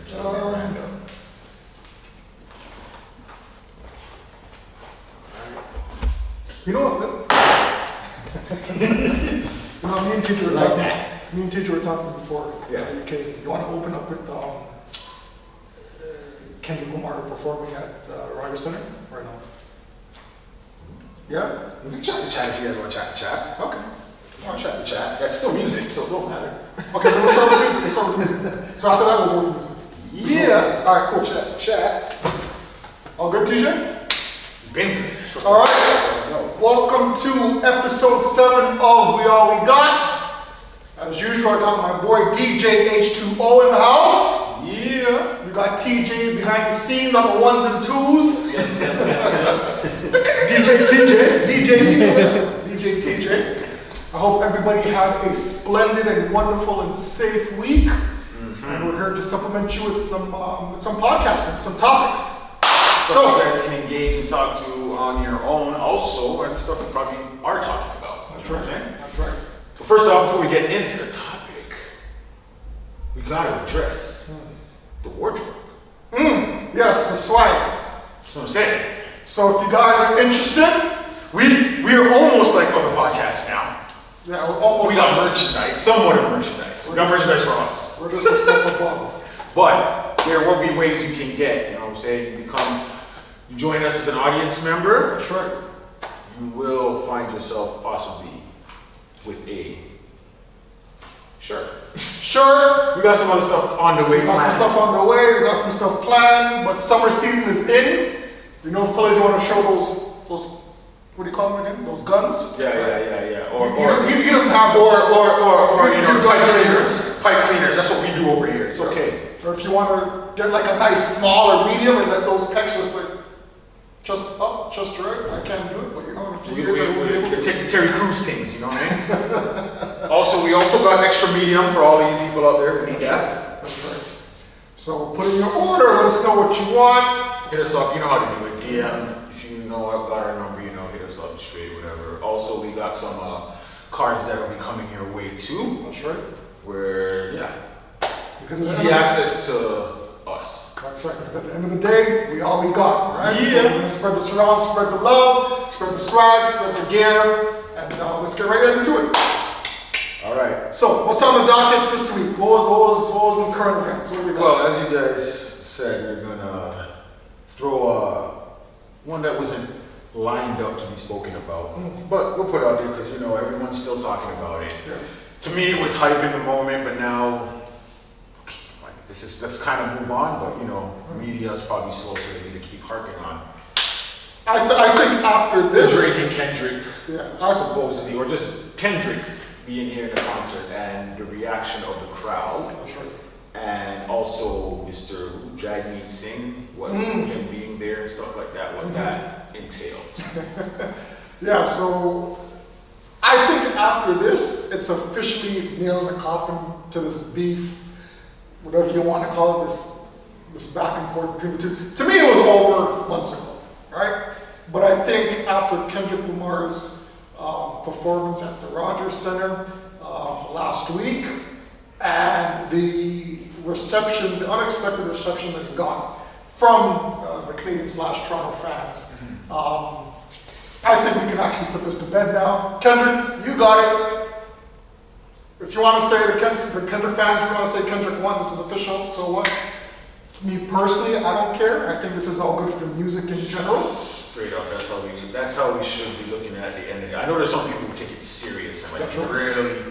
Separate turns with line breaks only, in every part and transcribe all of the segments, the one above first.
Something random.
You know what? Me and teacher were
Like
talking.
that.
Me and teacher were talking before.
Yeah.
Okay, you want to open up with Kendrick Lamar performing at Rogers Center or no? Yeah.
We can chat if you guys want to chat.
Okay.
You want to chat. That's still music, so it don't matter.
Okay, then we'll start with music. So after that, we'll go with music.
Yeah.
All right, cool.
Chat.
All good, TJ?
Been.
All right. Welcome to episode 7 of We All We Got. As usual, I got my boy DJ H2O in the house.
Yeah.
You got TJ behind the scenes on the ones and twos. DJ TJ. I hope everybody had a splendid and wonderful and safe week.
Mm-hmm.
And we're here to supplement you with some podcasting, some topics.
So you guys can engage and talk to on your own also, and stuff you probably are talking about.
That's
You know what I'm
right.
saying?
That's right.
But first off, before we get into the topic, we gotta address the wardrobe.
Yes, the swag.
That's what I'm saying.
So if you guys are interested,
We are almost like other podcasts now.
yeah, we're almost.
We got merchandise, somewhat of merchandise. We got merchandise for us.
We're just a step above.
But there will be ways you can get, you know what I'm saying? You join us as an audience member,
That's right.
you will find yourself possibly with a shirt.
Sure.
We got some other stuff on the way.
We got some stuff on the way. We got some stuff planned. But summer season is in. You know, fellas, you want to show those. What do you call them again? Those guns.
Yeah.
He doesn't have.
Or you know,
He's got
pipe
cleaners.
cleaners. Pipe cleaners. That's what we do over here. It's okay.
Or if you want to get like a nice small or medium and let those pecs just like just up, just right. I can't do it, but you know, in a few years I will be able
We
to.
take the Terry Crews things, you know what I mean? We also got extra medium for all of you people out there who need that.
That's right. So put in your order. Let us know what you want.
Hit us up, you know how to do it. DM, if you know I've got our number, you know, hit us up straight, whatever. Also, we got some cards that will be coming your way too.
That's right.
Where,
Because
easy access to us.
That's right. Because at the end of the day, we all we got, right?
Yeah.
So we're gonna spread the surround, spread the love, spread the swag, spread the gear, and let's get right into it.
All right.
So, what's on the docket this week? What was the current events? What do we got?
Well, as you guys said, we're gonna throw one that wasn't lined up to be spoken about, but we'll put it out there because you know everyone's still talking about it.
Yeah.
To me, it was hype in the moment, but now let's kind of move on. But you know, media is probably slow, so they need to keep harping on
I think after
the
this,
Drake and Kendrick,
yeah,
supposedly, or just Kendrick being here in the concert and the reaction of the crowd.
that's right.
And also Mr. Jagmeet Singh, him being there and stuff like that, what that entailed.
Yeah, so I think after this, it's officially nailed in the coffin to this beef, whatever you want to call it, this back and forth between the two. To me, it was over months ago, right? But I think after Kendrick Lamar's performance at the Rogers Center last week, and the unexpected reception that he got from the Canadian/Toronto fans, I think we can actually put this to bed now. Kendrick, you got it. If you want to say the Kendrick fans, if you want to say Kendrick won, this is official, so what? Me personally, I don't care. I think this is all good for music in general.
Straight up, that's how we should be looking at the end of it. I know there's some people who take it serious and like really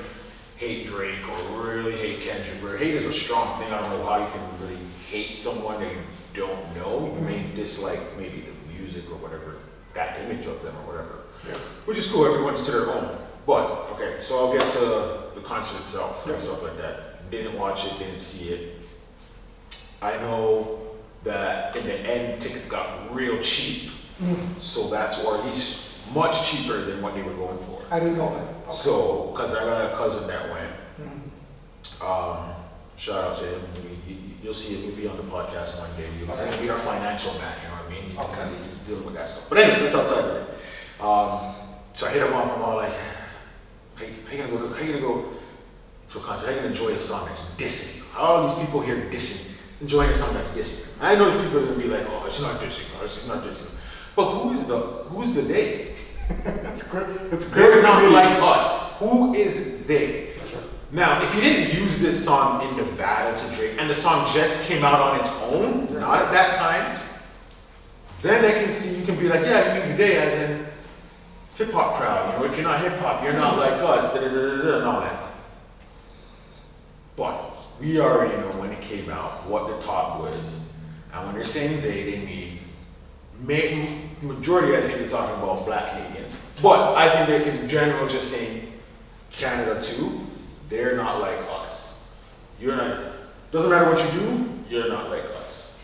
hate Drake or really hate Kendrick. Where hate is a strong thing. I don't know how you can really hate someone that you don't know. You may dislike maybe the music or whatever, that image of them or whatever.
Yeah.
Which is cool, everyone's to their own. But, okay, so I'll get to the concert itself and stuff like that. Didn't watch it, didn't see it. I know that in the end, tickets got real cheap. So that's, or at least much cheaper than what they were going for.
I didn't know that. Okay.
So, because I got a cousin that went. Shout out to him. You'll see it. We'll be on the podcast one day. He's going to be our financial man, you know what I mean? He's dealing with that stuff. But anyways, that's outside of it. So I hit him up. I'm all like, how you gonna go to a concert? How you gonna enjoy a song that's dissing you? All these people here dissing enjoying a song that's dissing. I know there's people that are gonna be like, oh, it's not dissing, oh, it's not dissing. But who's the they?
It's good. It's
They're
good.
not like us. Who is they?
That's right.
Now, if you didn't use this song in the battle to Drake, and the song just came out on its own, not at that time, then I can see, you can be like, yeah, he means gay as in hip hop crowd. You know, if you're not hip hop, you're not like us, and all that. But we already know when it came out what the talk was, and when they're saying they mean majority. I think they're talking about Black Canadians, but I think they're in general just saying Canada too. They're not like us. You're not. Doesn't matter what you do. You're not like us.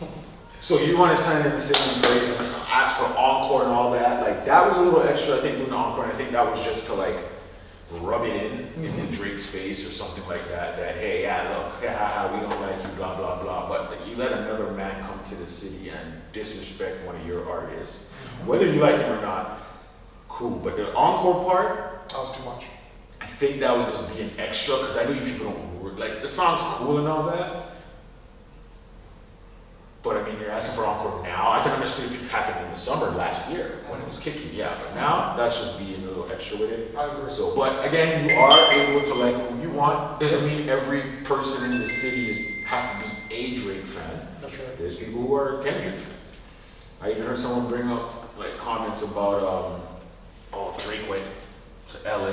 So you want to sign in and sing and praise and ask for encore and all that. Like that was a little extra. I think doing the encore. And I think that was just to like rub it in into Drake's face or something like that. That hey, yeah, look, we don't like you, blah blah blah. But you let another man come to the city and disrespect one of your artists, whether you like him or not, cool. But the encore part,
That was too much.
I think that was just being extra because I know you people don't like the song's cool and all that. But I mean, you're asking for encore now. I can understand if it happened in the summer last year when it was kicking, yeah. But now that's just being a little extra with it.
I agree.
So, but again, you are able to like who you want. Doesn't mean every person in the city has to be a Drake fan.
That's right.
There's people who are Kendrick fans. I even heard someone bring up like comments about, oh, if Drake went to LA,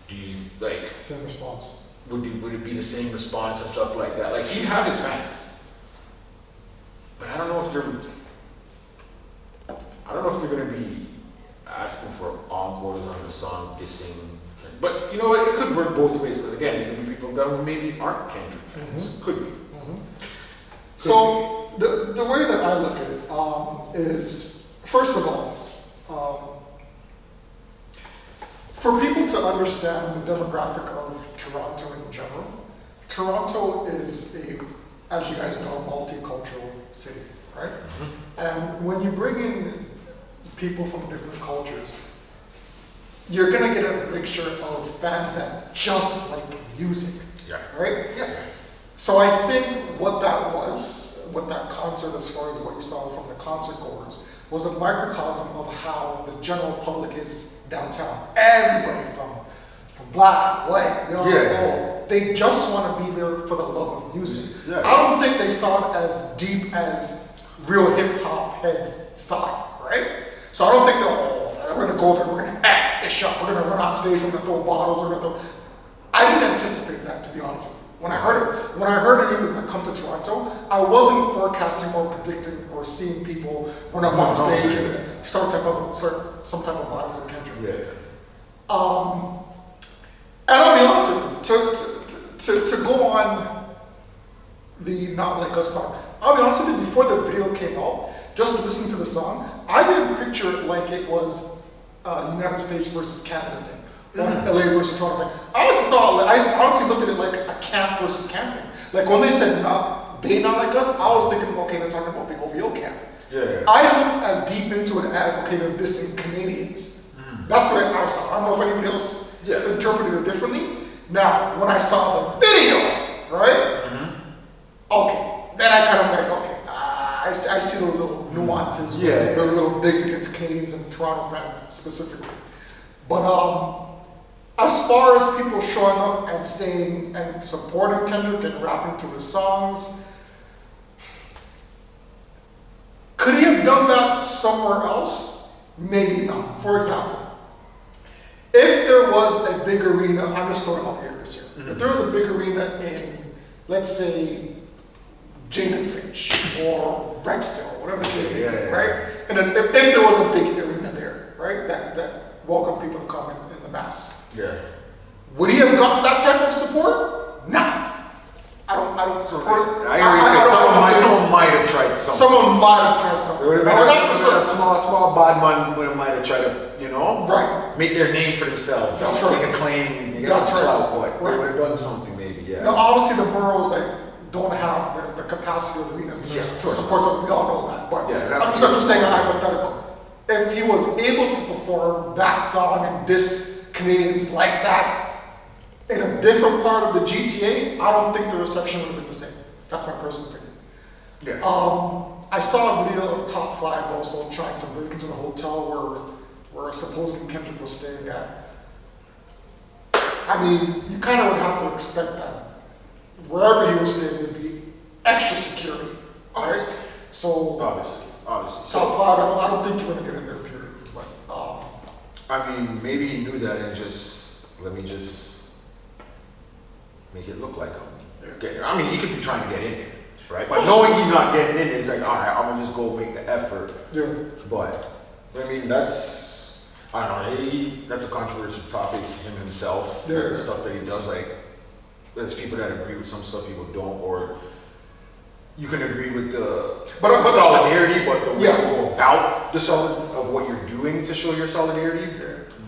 do you like?
Same response.
Would it be the same response and stuff like that? Like he'd have his fans. But I don't know if they're gonna be asking for encores on the song dissing. But you know what? It could work both ways because again, there could be people that maybe aren't Kendrick fans. Could be.
So the way that I look at it is, first of all, for people to understand the demographic of Toronto in general, Toronto is as you guys know, a multicultural city, right? And when you bring in people from different cultures, you're gonna get a mixture of fans that just like music, right?
Yeah.
So I think what that concert, as far as what you saw from the concert goers, was a microcosm of how the general public is downtown. Everybody from black, white, young, old, they just want to be there for the love of music.
Yeah.
I don't think they saw it as deep as real hip hop heads saw it, right? So I don't think we're gonna go there, we're gonna act this up, we're gonna run on stage, we're gonna throw bottles, we're gonna throw. I didn't anticipate that, to be honest with you. When I heard that he was gonna come to Toronto, I wasn't forecasting or predicting or seeing people run up on stage and start some type of vibes with Kendrick.
Yeah.
And I'll be honest with you, to go on the Not Like Us song, I'll be honest with you, before the video came out, just listening to the song, I didn't picture it like it was United States versus Canada thing, or LA versus Toronto thing. I honestly looked at it like a camp versus camp thing. Like when they said they not like us, I was thinking, okay, they're talking about the OVO camp.
Yeah.
I didn't look as deep into it as, okay, they're dissing Canadians. That's the way I saw it. I don't know if anybody else interpreted it differently. Now, when I saw the video, right? Okay, then I kind of like, okay, I see the little nuances, those little digs against Canadians and Toronto fans specifically. But as far as people showing up and saying and supporting Kendrick and rapping to his songs, could he have done that somewhere else? Maybe not. For example, if there was a big arena, I'm just throwing out here this year. If there was a big arena in, let's say, Jane Finch or Rexdale, whatever the case may be, right? And then if there was a big arena there, right, that welcomed people to come in the mass.
Yeah.
Would he have gotten that type of support? Nah. I don't support.
I already said someone might have tried something.
Someone might have tried something.
There would have been a small bad man might have tried to, make their name for themselves.
That's right.
Make a claim, get
That's
some
right.
clout, what? They would have done something maybe,
Now, obviously, the boroughs don't have the capacity of arenas to support something. We all know that. But I'm just saying a hypothetical. If he was able to perform that song and diss Canadians like that in a different part of the GTA, I don't think the reception would have been the same. That's my personal opinion.
Yeah.
I saw a video of Top 5 also trying to break into the hotel where supposedly Kendrick was staying at. I mean, you kind of would have to expect that wherever he was staying would be extra security, right? So
Obviously.
Top 5, I don't think you're gonna get in there, period. But
I mean, maybe he knew that and let me make it look like I'm getting there. I mean, he could be trying to get in there, right? But knowing he's not getting in, it's like, all right, I'm gonna just go make the effort.
yeah,
But I mean, I don't know. That's a controversial topic. Him himself,
Yeah.
the stuff that he does. Like, there's people that agree with some stuff, people don't, or you can agree with the solidarity, but the way
Yeah.
you go about of what you're doing to show your solidarity,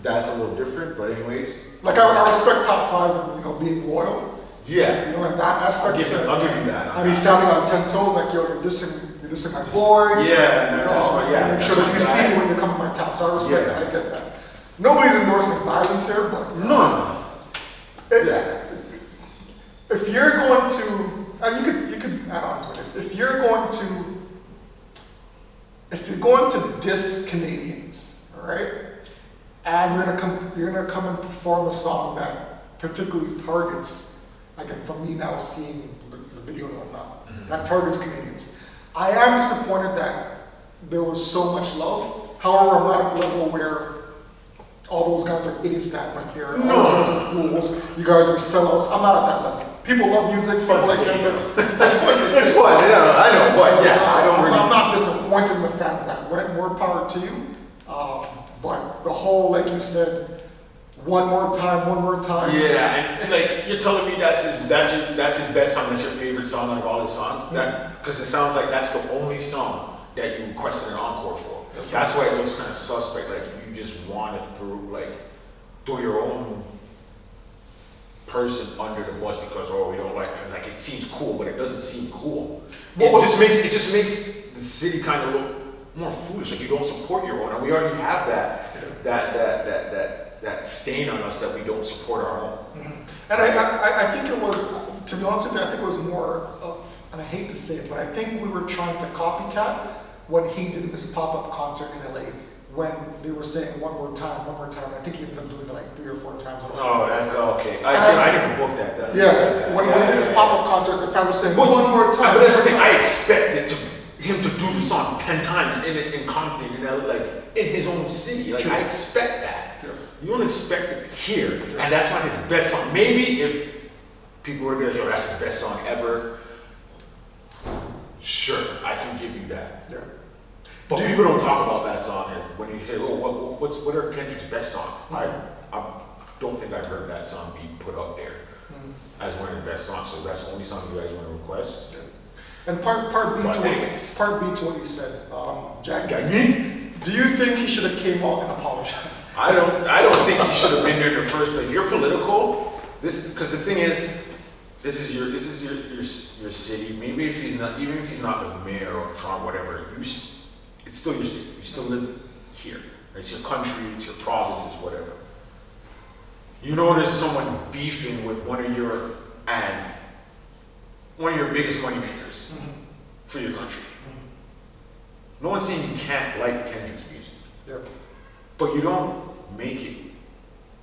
that's a little different. But anyways,
like I respect Top 5 and being loyal.
yeah,
In that aspect.
I'll give you that.
And he's standing on 10 toes, like, yo, you're dissing my board.
Yeah, that's right. Yeah,
make sure that you see me when you come to my town. So I respect that. I get that. Nobody's endorsing violence here, but
No. Yeah.
if you're going to, and you could add on to it. If you're going to diss Canadians, all right, and you're gonna come and perform a song that particularly targets, like for me now seeing the video and whatnot, that targets Canadians. I am disappointed that there was so much love. However, I'm not at the level where all those guys are idiots that went there. All those guys are fools. You guys are sellouts. I'm not at that level. People love music. It's fun like that.
It's fun. Yeah, I know. But yeah,
I'm not disappointed in the fans that went. More power to you. But the whole, like you said, one more time.
Yeah, and like you're telling me that's his best song. That's your favorite song out of all his songs. That because it sounds like that's the only song that you requested an encore for. That's why it looks kind of suspect. Like you just want to throw your own person under the bus because we don't like it. Like it seems cool, but it doesn't seem cool. It just makes the city kind of look more foolish. Like you don't support your own, and we already have that stain on us that we don't support our own.
And I think it was, to be honest with you, I think it was more of, and I hate to say it, but I think we were trying to copycat what he did in this pop-up concert in LA when they were saying one more time. I think he ended up doing it like 3 or 4 times.
Oh, that's okay. I didn't book that.
When he did his pop-up concert, the fans were saying one more time.
But that's the thing. I expected him to do the song 10 times in Compton, like in his own city. Like I expect that.
Yeah.
You don't expect it here, and that's not his best song. Maybe if people were like, "Yo, that's his best song ever," sure, I can give you that.
Yeah.
But people don't talk about that song when you hear, what are Kendrick's best songs? I don't think I've heard that song be put up there as one of the best songs. So that's the only song you guys want to request.
Yeah. And part B to what you said, Jack. Do you think he should have came out and apologized?
I don't think he should have been there in the first place. If you're political, because the thing is, this is your city. Maybe if he's not, even if he's not the mayor of Toronto, whatever, it's still your city. You still live here. It's your country. It's your province. It's whatever. You know, there's someone beefing with one of your biggest moneymakers for your country. No one's saying you can't like Kendrick's music.
Yep.
But you don't make it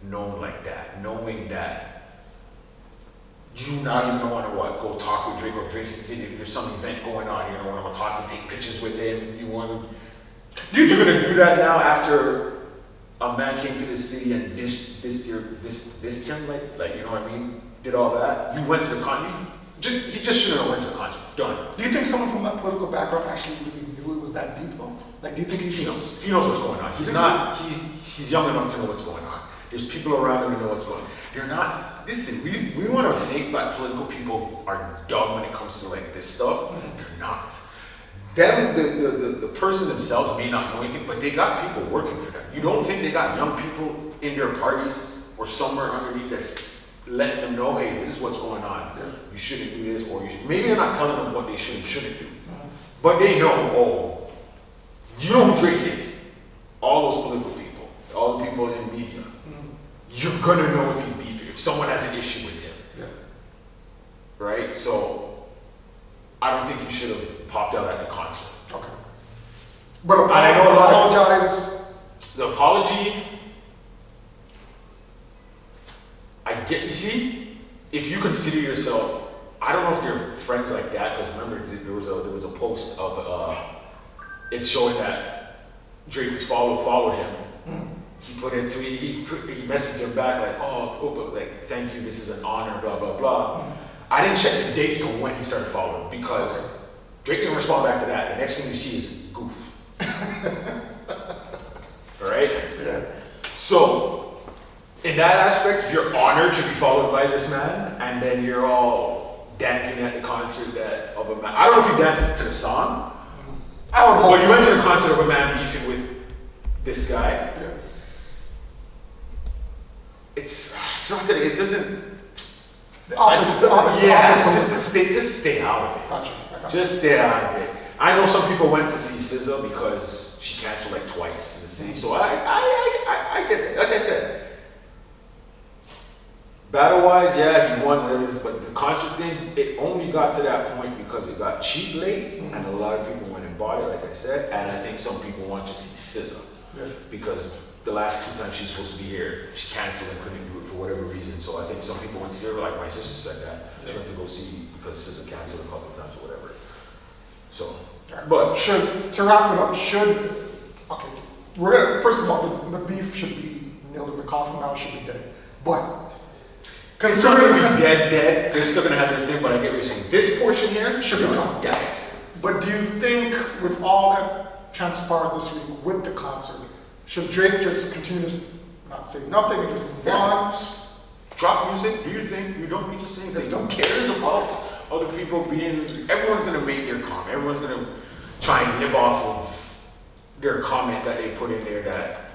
known like that, knowing that you now even want to go talk with Drake or Drake's City. If there's some event going on, you don't want to talk to take pictures with him. You're gonna do that now after a man came to the city and this him like you know what I mean? Did all that. You went to the concert. He just shouldn't have went to the concert. Done.
Do you think someone from that political background actually really knew it was that deep though? Like, do you think he knows?
He knows what's going on. He's young enough to know what's going on. There's people around him who know what's going on. They're not, listen, we want to think that political people are dumb when it comes to like this stuff. They're not. The person themselves may not know anything, but they got people working for them. You don't think they got young people in their parties or somewhere underneath that's letting them know, hey, this is what's going on. You shouldn't do this, or maybe they're not telling them what they should and shouldn't do. But they know, you know who Drake is. All those political people, all the people in media. You're gonna know if he's beefing, if someone has an issue with him.
Yeah.
Right? So I don't think you should have popped out at the concert.
Okay. But
I know a lot of-
apologize.
The apology, I get, you see, if you consider yourself, I don't know if they're friends like that, because remember, there was a post of, it's showing that Drake was followed him. He put into, he messaged him back like, oh, like, thank you, this is an honor, blah, blah, blah. I didn't check the dates to when he started following, because Drake didn't respond back to that. The next thing you see is goof. Alright?
Yeah.
So, in that aspect, if you're honored to be followed by this man, and then you're all dancing at the concert of a man, I don't know if you danced to the song, but you went to the concert of a man beefing with this guy.
Yeah.
It's not good, it doesn't, just stay out of it.
Gotcha.
Just stay out of it. I know some people went to see SZA because she canceled like twice in the city, so I get it. Like I said, battle-wise, yeah, he won, whatever it is, but the concert thing, it only got to that point because it got cheap late, and a lot of people went and bought it, like I said, and I think some people want to see SZA, because the last 2 times she was supposed to be here, she canceled and couldn't do it for whatever reason, so I think some people went to see her, like my sister said that, she went to go see because SZA canceled a couple of times or whatever. So, but
to wrap it up, we're gonna, first of all, the beef should be nailed in the coffin now, it should be dead. But
it's not gonna be dead, they're still gonna have their thing, but I get what you're saying. This portion here
should be gone.
Yeah.
But do you think with all that transpired this week with the concert, should Drake just continue to not say nothing and just move on?
Drop music, do you think you don't need to sing this? Who cares about other people being, everyone's gonna make their comment. Everyone's gonna try and live off of their comment that they put in there that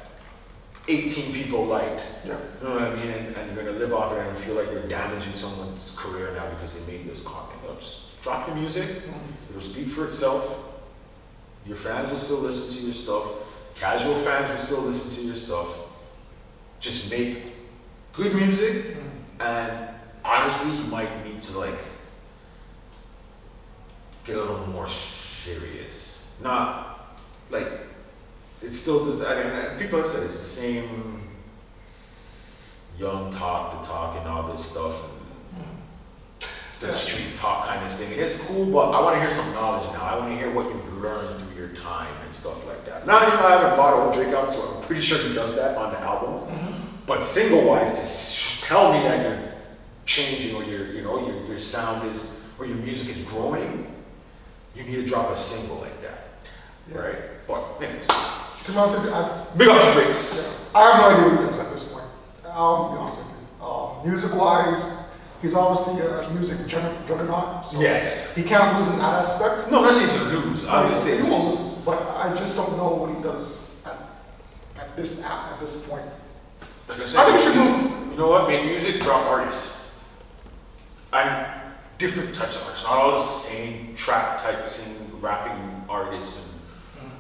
18 people liked.
Yeah.
You know what I mean? And you're gonna live off of that and feel like you're damaging someone's career now because they made this comment. Just drop the music, it'll speak for itself. Your fans will still listen to your stuff. Casual fans will still listen to your stuff. Just make good music, and honestly, he might need to like get a little more serious. Not like it still does. I mean, people have said it's the same young talk, the talk, and all this stuff, and the street talk kind of thing. It's cool, but I want to hear some knowledge now. I want to hear what you've learned through your time and stuff like that. Now, you know, I haven't bought old Drake out, so I'm pretty sure he does that on the albums. But single-wise, to tell me that you're changing or your sound is, or your music is growing, you need to drop a single like that, right? But anyways,
To be honest with you,
big up to Drake.
I have no idea what he does at this point. I'll be honest with you. Music-wise, he's obviously a music juggernaut, so he can't lose in that aspect.
No, I'm not saying he's gonna lose. I'm just saying
he won't lose, but I just don't know what he does at this point.
Like I
I think we should
said,
move.
you know what? Make music, drop artists. And different types of artists, not all the same trap type, same rapping artists, and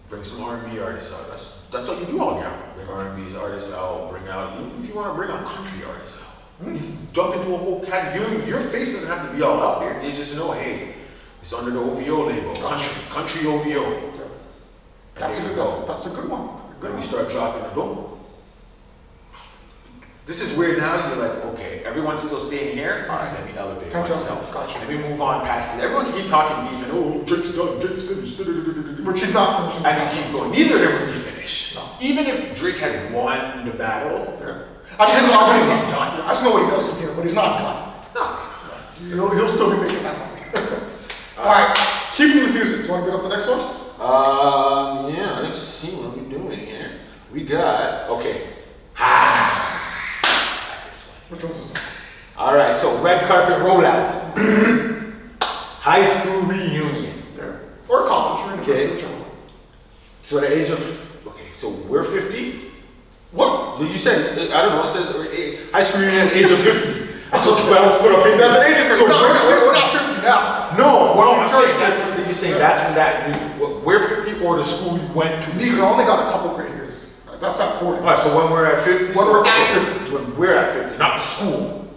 bring some R&B artists out. That's what you do all year. Bring R&B artists out, bring out, if you want to bring out country artists out. Jump into a whole category. Your face doesn't have to be all out there. They just know, hey, it's under the OVO label, country OVO.
That's a good one.
Then we start dropping the boom. This is where now you're like, okay, everyone's still staying here. All right, let me elevate myself.
Gotcha.
Let me move on past it. Everyone keep talking beef and Drake's done, Drake's finished.
Which he's not finishing.
And you keep going. Neither of them will be finished.
No.
Even if Drake had won the battle,
I just know what he does from here, but he's not done.
no.
He'll still be making that money. All right, keeping with music. You want to get up the next one?
Yeah, let's see what we're doing here. We got, okay.
Which one's this one?
All right, so red carpet rollout. High school reunion.
Yeah. Or college,
Okay. So the age of, okay, so we're 50?
What?
You said, I don't know, it says high school reunion at the age of 50. That's what let's put up in there.
The age of 50. We're not 50 now.
No,
What
I'm saying, that's what you're saying, that's when that, we're 50 or the school we went to.
Neither, only got a couple great years. That's not 40.
All right, so when we're at 50?
When we're at 50.
When we're at 50, not the school.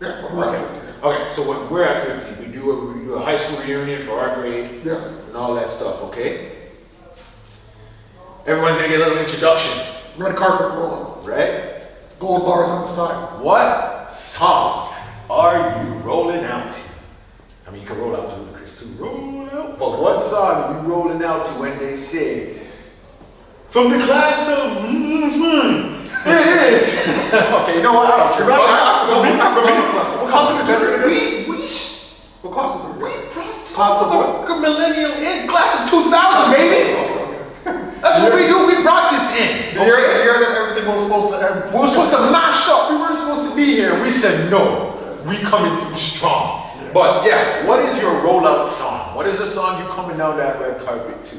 Yeah, when we're at 50.
Okay, so when we're at 50, we we do a high school reunion for our grade.
Yeah.
And all that stuff, okay? Everyone's gonna get a little introduction,
Red carpet roll.
right?
Gold bars on the side.
What song are you rolling out to? I mean, you can roll out to Ludacris too. Roll out. But what song are you rolling out to when they say, from the class of, it is. Okay, you know what? I don't care.
I forgot the class. What class is it?
What class was it?
We class of what?
Millennial in class of 2000, baby. That's what we do. We brought this in.
The year that everything was supposed to end.
We were supposed to mash up. We weren't supposed to be here. We said no. We coming through strong. Yeah. But yeah, what is your rollout song? What is the song you coming down that red carpet to?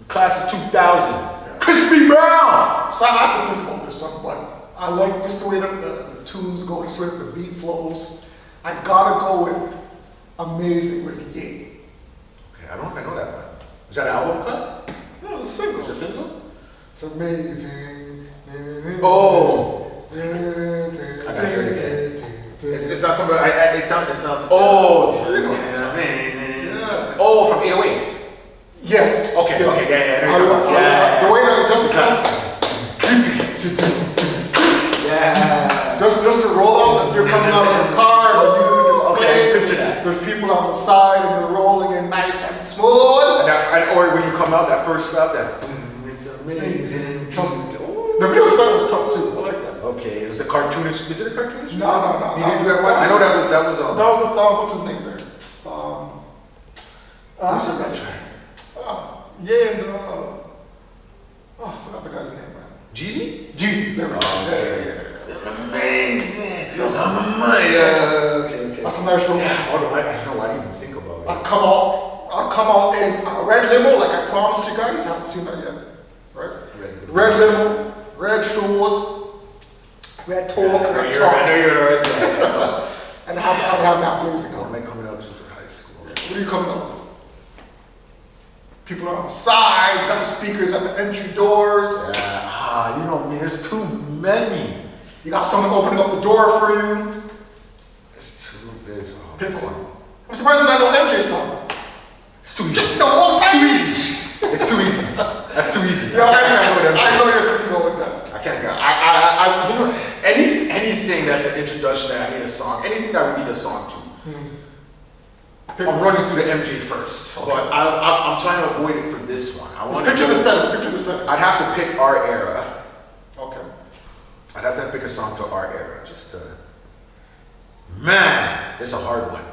Class of 2000. Yeah. Crispy Brown.
So I have to think about this song, but I like just the way that the tunes go, just the way that the beat flows. I gotta go with Amazing with Ye.
Okay, I don't know if I know that one. Is that an album cut?
No, it's a single.
It's a single?
It's amazing.
Oh. I gotta hear it again. It's not coming. It sounds. Oh,
yeah.
Oh, from 808s.
Yes.
Okay.
Yes.
Okay. Yeah.
Yeah. The way that just
yeah.
Just to roll out. If you're coming out of a car, the music is playing.
Picture that.
There's people on the side, and you're rolling in nice and smooth.
Or when you come out, that first stop, that boom, it's amazing.
The video to that was tough too. I like that.
Okay, it was the cartoonish. Is it a cartoonish?
No.
You didn't do that one? I know that was.
That was with what's his name there?
Who's on that track?
Yeah, and I forgot the guy's name, man.
Jeezy?
Jeezy. There we go.
Yeah. Amazing.
Yes.
Okay.
That's a nice romance.
Yes. I know. I didn't even think about it.
I'll come out in a red limo, like I promised you guys. Haven't seen that yet, right? Red limo, red shoes, red talk, red talks.
I know you're right there.
And I'll have that blazing
What
on.
am I coming out to for high school?
What are you coming up with? People are on the side, you got the speakers at the entry doors.
Yeah, you know me, there's too many.
You got someone opening up the door for you.
There's
Pick one. I'm surprised that I know MJ song.
It's too easy.
No,
Too easy. It's too easy. That's too easy.
Yeah, I know you're cooking over that.
I can't go. I you know, anything that's an introduction that I need a song, anything that we need a song to. I'm running through the MJ first,
Okay.
but I'm trying to avoid it for this one.
Picture the center.
I'd have to pick our era.
Okay.
I'd have to pick a song to our era, just to. Man, it's a hard one.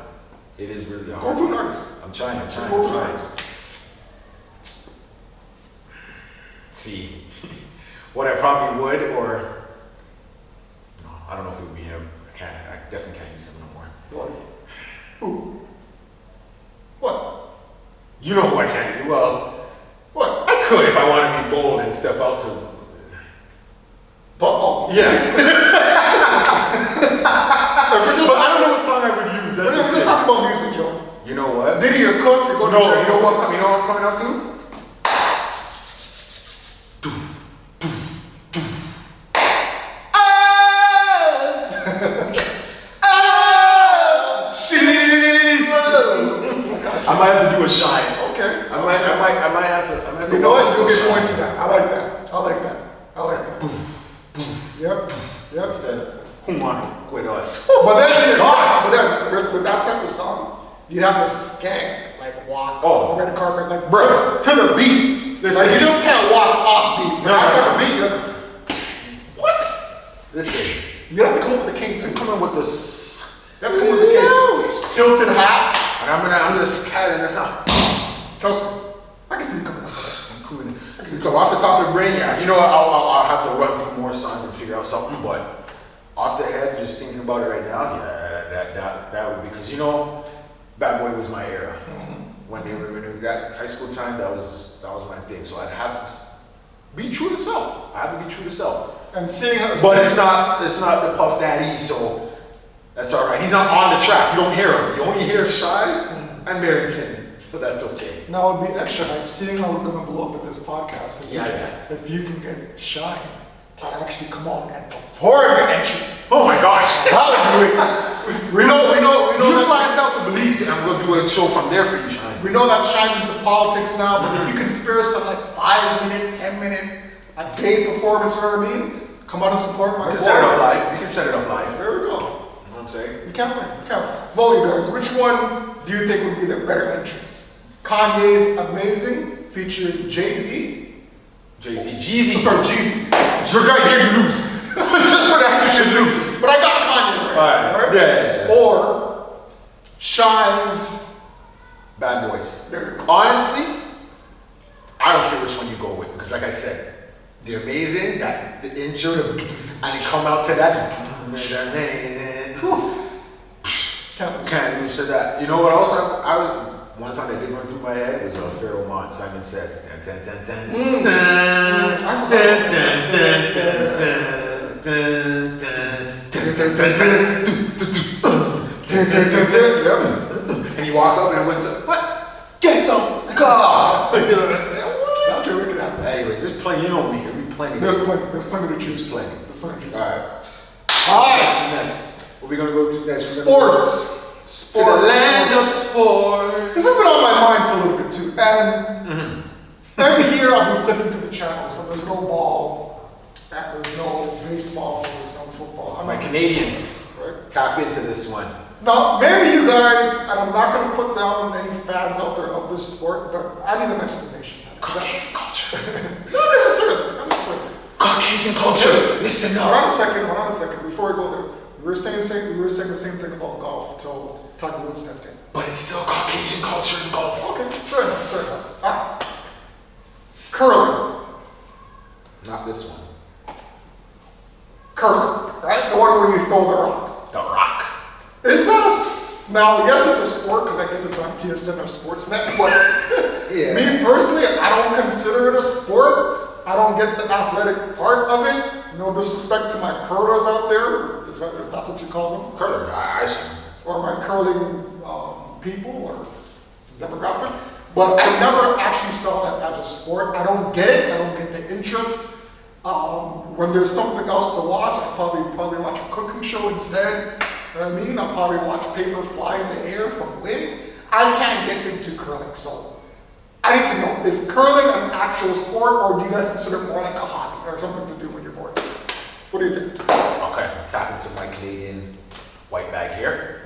It is really a hard
Go through
one.
artists.
I'm trying.
Go through artists.
See, what I probably would, or no, I don't know if it would be him. I definitely can't use him no more.
What? Who? What?
You know who I can't do. Well,
What?
I could if I wanted to be bold and step out to.
Yeah.
But I don't know what song I would use.
We're just talking about music, Joe.
You know what?
Diddy or Cook, you're going to
No,
jail.
you know what? You know what I'm coming out to? I might have to do a shine.
Okay.
I might have to.
You know what? You'll get points for that. I like that. Yep.
Instead, who wanted with us?
But then with that type of song, you'd have to skank, like walk on the red carpet, like
Bro.
to the beat.
Listen.
Like you just can't walk off beat. For that type of beat,
What? Listen.
you have to come up with the king too.
Coming with this.
You have to come up with the king. Tilted hat.
And I'm just catting it up.
Trust me. I can see you coming up with that.
I'm cool. Because off the top of the brain, yeah. You know what? I'll have to run through more songs and figure out something, but off the head, just thinking about it right now, yeah, that would be, because you know, Bad Boy was my era. When we got high school time, that was my thing. So I'd have to be true to self. I have to be true to self.
And seeing how,
But it's not the Puff Daddy, so that's all right. He's not on the track. You don't hear him. You only hear Shy and Barrington. So that's okay.
now it'd be extra hype, seeing how we're gonna blow up with this podcast. If you can get Shy to actually come on and perform the entry.
Oh my gosh.
We know.
You fly us out to Belize and we'll do a show from there for you, Shine.
We know that Shine's into politics now, but if you can spare some like 5-minute, 10-minute, a day performance, you know what I mean? Come out and support my
We
boy.
can set it up live. We can set it up live.
There we go.
You know what I'm saying?
You can't win. You can't win. Vote, you guys. Which one do you think would be the better entrance? Kanye's Amazing featuring Jay-Z.
Jay-Z. Jeezy.
Sorry, Jeezy.
You're right here, you lose. Just for that, you should lose.
But I got Kanye right.
Alright. Yeah.
Or Shine's
Bad Boys.
There you go.
Honestly, I don't care which one you go with because, like I said, they're amazing. That the intro, and they come out to that. Can't lose to that. You know what else? I was one song that did run through my head was Pharaoh Montt. Simon Says. And you walk up and what's up? What? Get the God! You know what I'm saying?
That's what we can have.
Anyways, there's plenty. You know me. There'll be plenty.
There's plenty to choose.
Plenty.
There's plenty to choose.
Alright, next. What are we gonna go to next?
Sports.
To the land of sports.
This has been on my mind for a little bit too. And every year I'll be flipping through the channels when there's no ball, and there's no baseball, there's no football.
My Canadians, right? Tap into this one.
Now, maybe you guys, and I'm not going to put down any fans out there of this sport, but I need an explanation.
Caucasian culture.
Not necessarily. Not necessarily.
Caucasian culture. Listen
Hold
up.
on a second. Before we go there, we were saying the same thing about golf until Tiger Woods stepped in.
But it's still Caucasian culture in golf.
Okay, fair enough. All right. Curling.
Not this one.
Curling, right? The one where you throw the rock.
The Rock.
It's not now, yes, it's a sport because I guess it's on TSN or Sportsnet, but
Yeah.
me personally, I don't consider it a sport. I don't get the athletic part of it. No disrespect to my curlers out there, if that's what you call them,
Curler, I see.
or my curling people or demographic. But I never actually saw that as a sport. I don't get it. I don't get the interest. When there's something else to watch, I probably watch a cooking show instead. You know what I mean? I'll probably watch paper fly in the air from wind. I can't get into curling, so I need to know, is curling an actual sport, or do you guys consider it more like a hobby or something to do when you're bored? What do you think?
Okay, tap into my Canadian white bag here.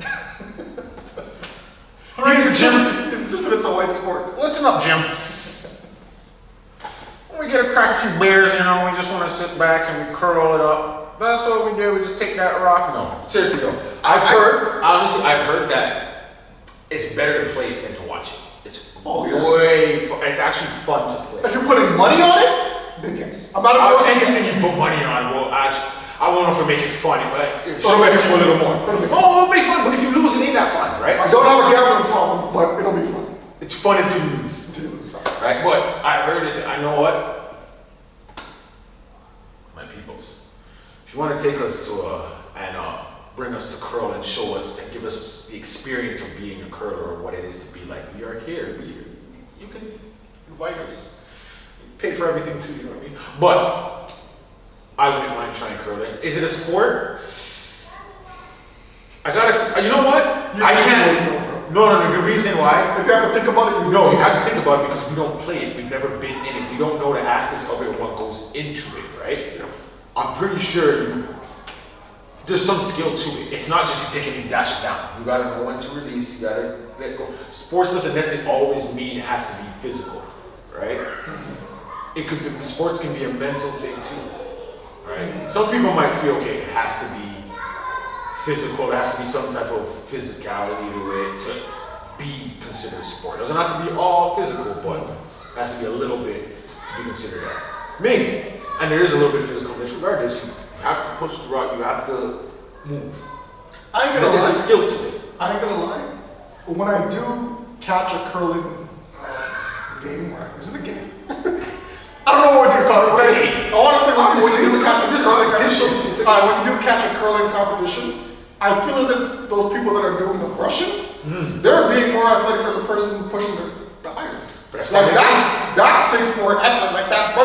Insisted it's a white sport.
Listen up, Jim. When we get a crack a few beers, you know, we just want to sit back and we curl it up. That's what we do. We just take that rock. No, seriously though. I've heard that it's better to play it than to watch it. It's it's actually fun to play.
If you're putting money on it, then yes. I'm not
I'll
opposed
take
to
anything you put money on. Well, actually, I don't know if it'll make it fun, but it
It'll make it
a little more.
It'll make it
it'll make fun, but if you lose, it ain't that fun, right?
I don't have a gambling problem, but it'll be fun.
It's fun until you lose. Right, but I heard it. I know what, my peoples. If you want to take us to and bring us to curl and show us and give us the experience of being a curler or what it is to be like, we are here. You can invite us. Pay for everything too. You know what I mean? But I wouldn't mind trying curling. Is it a sport? I gotta. You know what? I can't. No. The reason why.
If you have to think about it,
No, you have to think about it because we don't play it. We've never been in it. We don't know the aspects of it and what goes into it, right?
Yeah.
I'm pretty sure there's some skill to it. It's not just you take it and dash it down. You gotta know when to release. You gotta let go. Sports doesn't necessarily always mean it has to be physical, right? It could be. Sports can be a mental thing too, right? Some people might feel okay, it has to be physical, there has to be some type of physicality to it to be considered sport. It doesn't have to be all physical, but it has to be a little bit to be considered that. Maybe, and there is a little bit physical in this regard. You have to push the rock, you have to move.
I ain't gonna lie.
There's a skill to it.
I ain't gonna lie. When I do catch a curling game, is it a game? I don't know what you call it, but I want to say when you do catch a curling competition, when you do catch a curling competition, I feel as if those people that are doing the brushing, they're being more athletic than the person pushing the iron. Like that takes more effort, like that.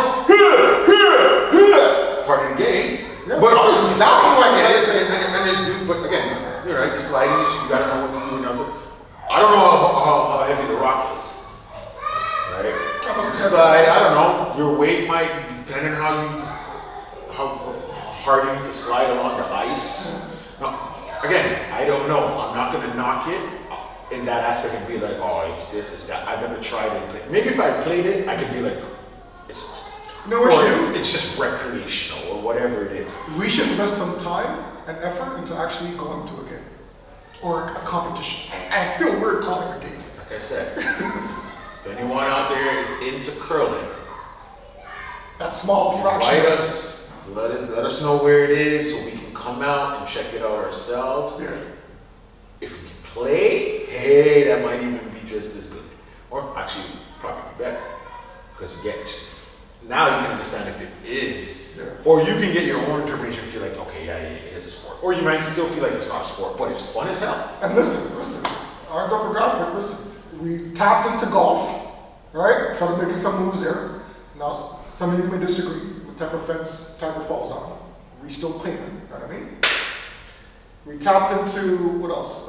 It's part of the game.
Yeah,
but
that's how I get it.
But again, you're right. Sliding, you gotta know what to do. I don't know rock is. Right?
must be
Slide, I don't know, your weight might, depending on how hard you need to slide along the ice. Now, again, I don't know. I'm not gonna knock it in that aspect and be like, oh, it's this, it's that. I've never tried it. Maybe if I played it, I could be like, it's just recreational or whatever it is.
We should invest some time and effort into actually going to a game or a competition. I feel weird calling it a game.
Like I said, if anyone out there is into curling,
that small fraction.
invite us, let us know where it is so we can come out and check it out ourselves.
Yeah.
If we can play, hey, that might even be just as good. Or actually, probably better. Because now you can understand if it is.
Yeah.
Or you can get your own interpretation and feel like, okay, yeah, it is a sport. Or you might still feel like it's not a sport, but it's fun as hell.
And listen, our demographic, listen, we tapped into golf, right? Started making some moves there. Now, some of you may disagree with type of fence Tiger falls on. We still clean them, you know what I mean? We tapped into, what else?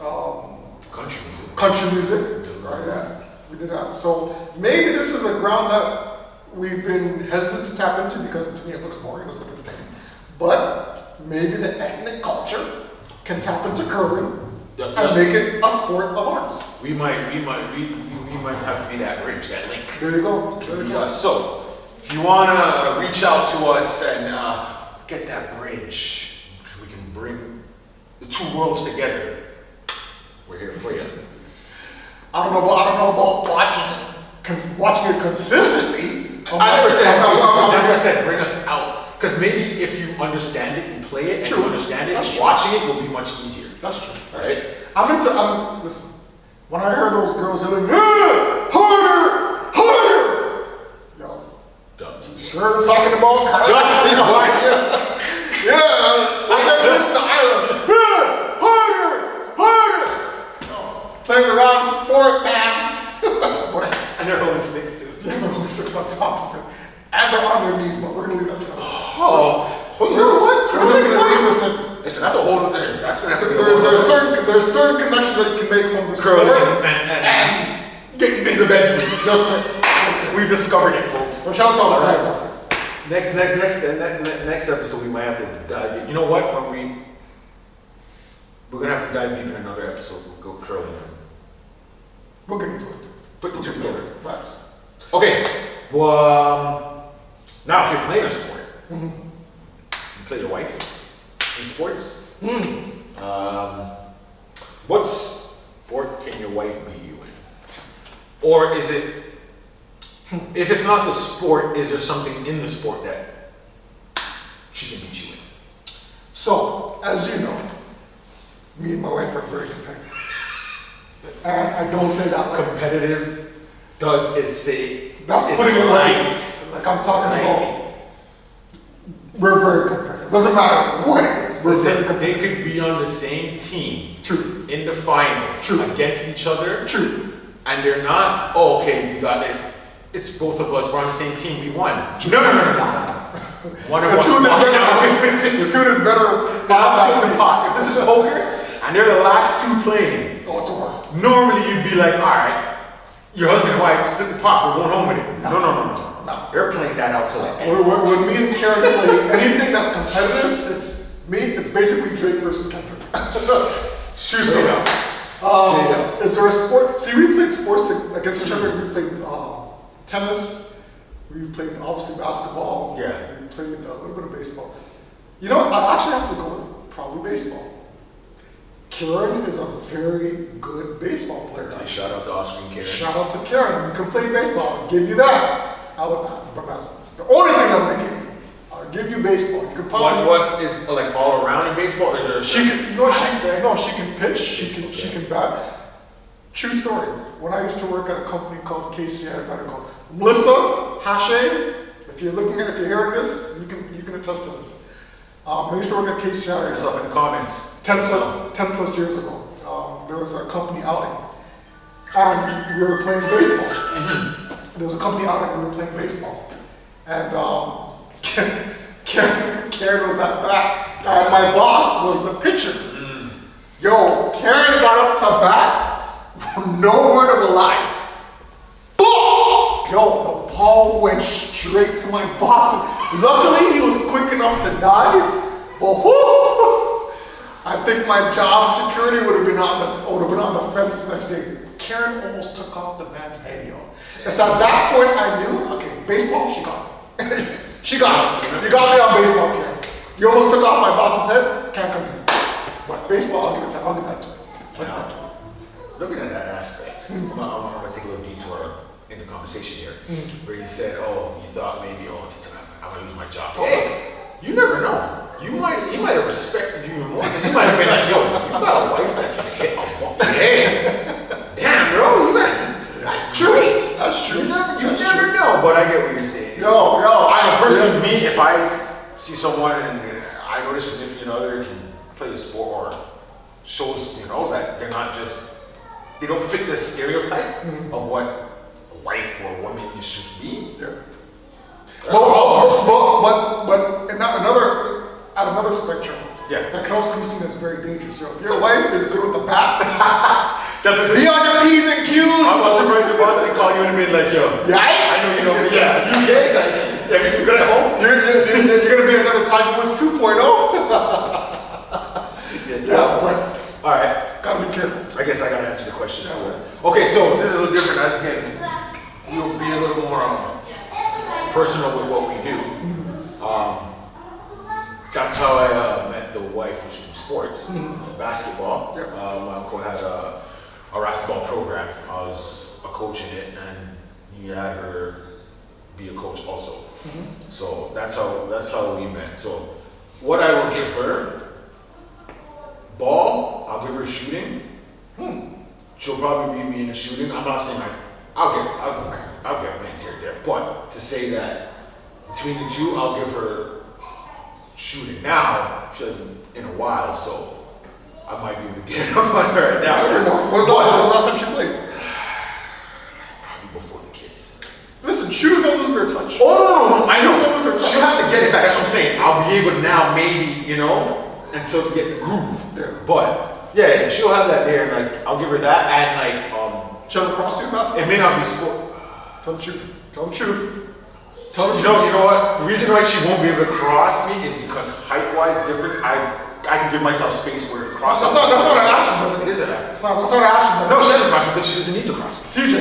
Country music.
Country music, right? Yeah, we did that. So maybe this is a ground that we've been hesitant to tap into because to me it looks boring, it's looking entertaining. But maybe the ethnic culture can tap into curling and make it a sport of ours.
We might have to be that bridge, that link.
There you go. There you go.
So, if you wanna reach out to us and get that bridge, we can bring the two worlds together. We're here for you.
I don't know about watching it consistently.
I never said that's what I said. Bring us out, because maybe if you understand it and play it, and you understand it, watching it will be much easier.
That's true.
Right?
Listen. When I heard those girls yelling, harder, yo, sure, talking about harder. Playing around sport, man.
And they're holding sticks too.
Yeah, they're holding sticks on top of it. And they're on their knees, but we're gonna leave that to them.
You know what?
We're just gonna leave this in.
Listen, that's a whole other. That's gonna have to be.
There's certain connections that you can make from the
curling
sport
and
getting big eventually. That's it.
We've discovered it, folks.
So shout out to all the guys out there.
Next episode, we might have to dive. You know what? We're gonna have to dive deep in another episode. We'll go curling.
We'll get into it.
Put the two together.
Facts.
Okay. Well, now if you're playing a sport, you play your wife in sports. What sport can your wife beat you in? Or is it? If it's not the sport, is there something in the sport that she can beat you in?
So, as you know, me and my wife are very competitive. And I don't say that like
competitive is say
that's putting it like I'm talking about. We're very competitive. Doesn't matter what it is. We're very competitive.
They could be on the same team.
True.
In the finals.
True.
Against each other.
True.
And they're not, oh, okay, we got it. It's both of us. We're on the same team. We won. No. One of us walking out.
The student better
pass the pot. If this is poker, and they're the last two playing.
Oh, it's a war.
Normally you'd be like, all right, your husband and wife split the pot. We're going home with it. No. They're playing that out till the end.
When me and Karen play anything that's competitive, it's basically Drake versus Kendrick.
Shoes straight up.
Is there a sport? See, we played sports against each other. We played tennis. We played obviously basketball.
Yeah.
We played a little bit of baseball. You know what? I'd actually have to go with probably baseball. Karen is a very good baseball player.
Nice shout out to Oscar and Karen.
Shout out to Karen. You can play baseball. I'll give you that. But that's the only thing I'm gonna give you. I'll give you baseball. You can probably.
What is like all around in baseball? Is there
she can pitch. She can bat. True story. When I used to work at a company called KCI Medical, Melissa Hache, if you're hearing this, you can attest to this. I used to work at KCI.
Put yourself in the comments.
10 plus years ago, there was a company outing, and we were playing baseball. There was a company outing, and we were playing baseball, and Karen was at bat, and my boss was the pitcher. Yo, Karen got up to bat, no word of a lie, Yo, the ball went straight to my boss. Luckily, he was quick enough to dive. But whoo, I think my job security would have been on the fence the next day. Karen almost took off the man's head, yo. And so at that point, I knew, okay, baseball, she got me. She got me. You got me on baseball, Karen. You almost took off my boss's head, can't come here. But baseball, I'll give that to you.
Looking at that aspect, I'm gonna take a little detour in the conversation here, where you said, oh, you thought maybe, oh, I'm gonna lose my job. Hey, you never know. He might have respected you even more, because he might have been like, yo, you got a wife that can hit a ball. Hey, damn, bro, that's true.
That's true.
You never know, but I get what you're saying.
Yo,
I personally, me, if I see someone and I know their significant other can play a sport or shows, that they're not just, they don't fit the stereotype of what a wife or a woman should be.
Yeah. But at another spectrum, that can also be seen as very dangerous. Yo, if your wife is good with the bat, be on your P's and Q's.
I'm not surprised your boss didn't call you and be like, yo, I know you know, you gay, like, you good at home?
You're gonna be another Tiger Woods 2.0. But
all right,
gotta be careful.
I guess I gotta answer the question. Okay, so this is a little different. We'll be a little more personal with what we do. That's how I met the wife from sports, basketball. My uncle had a racquetball program. I was a coach in it, and he had her be a coach also. So that's how we met. So what I will give her, ball, I'll give her shooting. She'll probably beat me in the shooting. I'm not saying I'll get points here and there, but to say that between the two, I'll give her shooting. Now, she hasn't in a while, so I might be able to get up on her now.
When was the last time she played?
Probably before the kids.
Listen, shooters don't lose their touch.
Oh, no, I know.
Shooters don't lose their touch.
She'll have to get it back. That's what I'm saying. I'll be able now, maybe, until to get the groove.
Yeah.
But yeah, she'll have that there. Like, I'll give her that, and
she'll have a cross you basketball.
It may not be sport.
Tell the truth. Tell the truth.
You know what? The reason why she won't be able to cross me is because height-wise difference. I can give myself space where it crosses.
That's not an action, brother.
It is an action.
That's not an action, brother.
No, she doesn't cross me because she doesn't need to cross me.
TJ,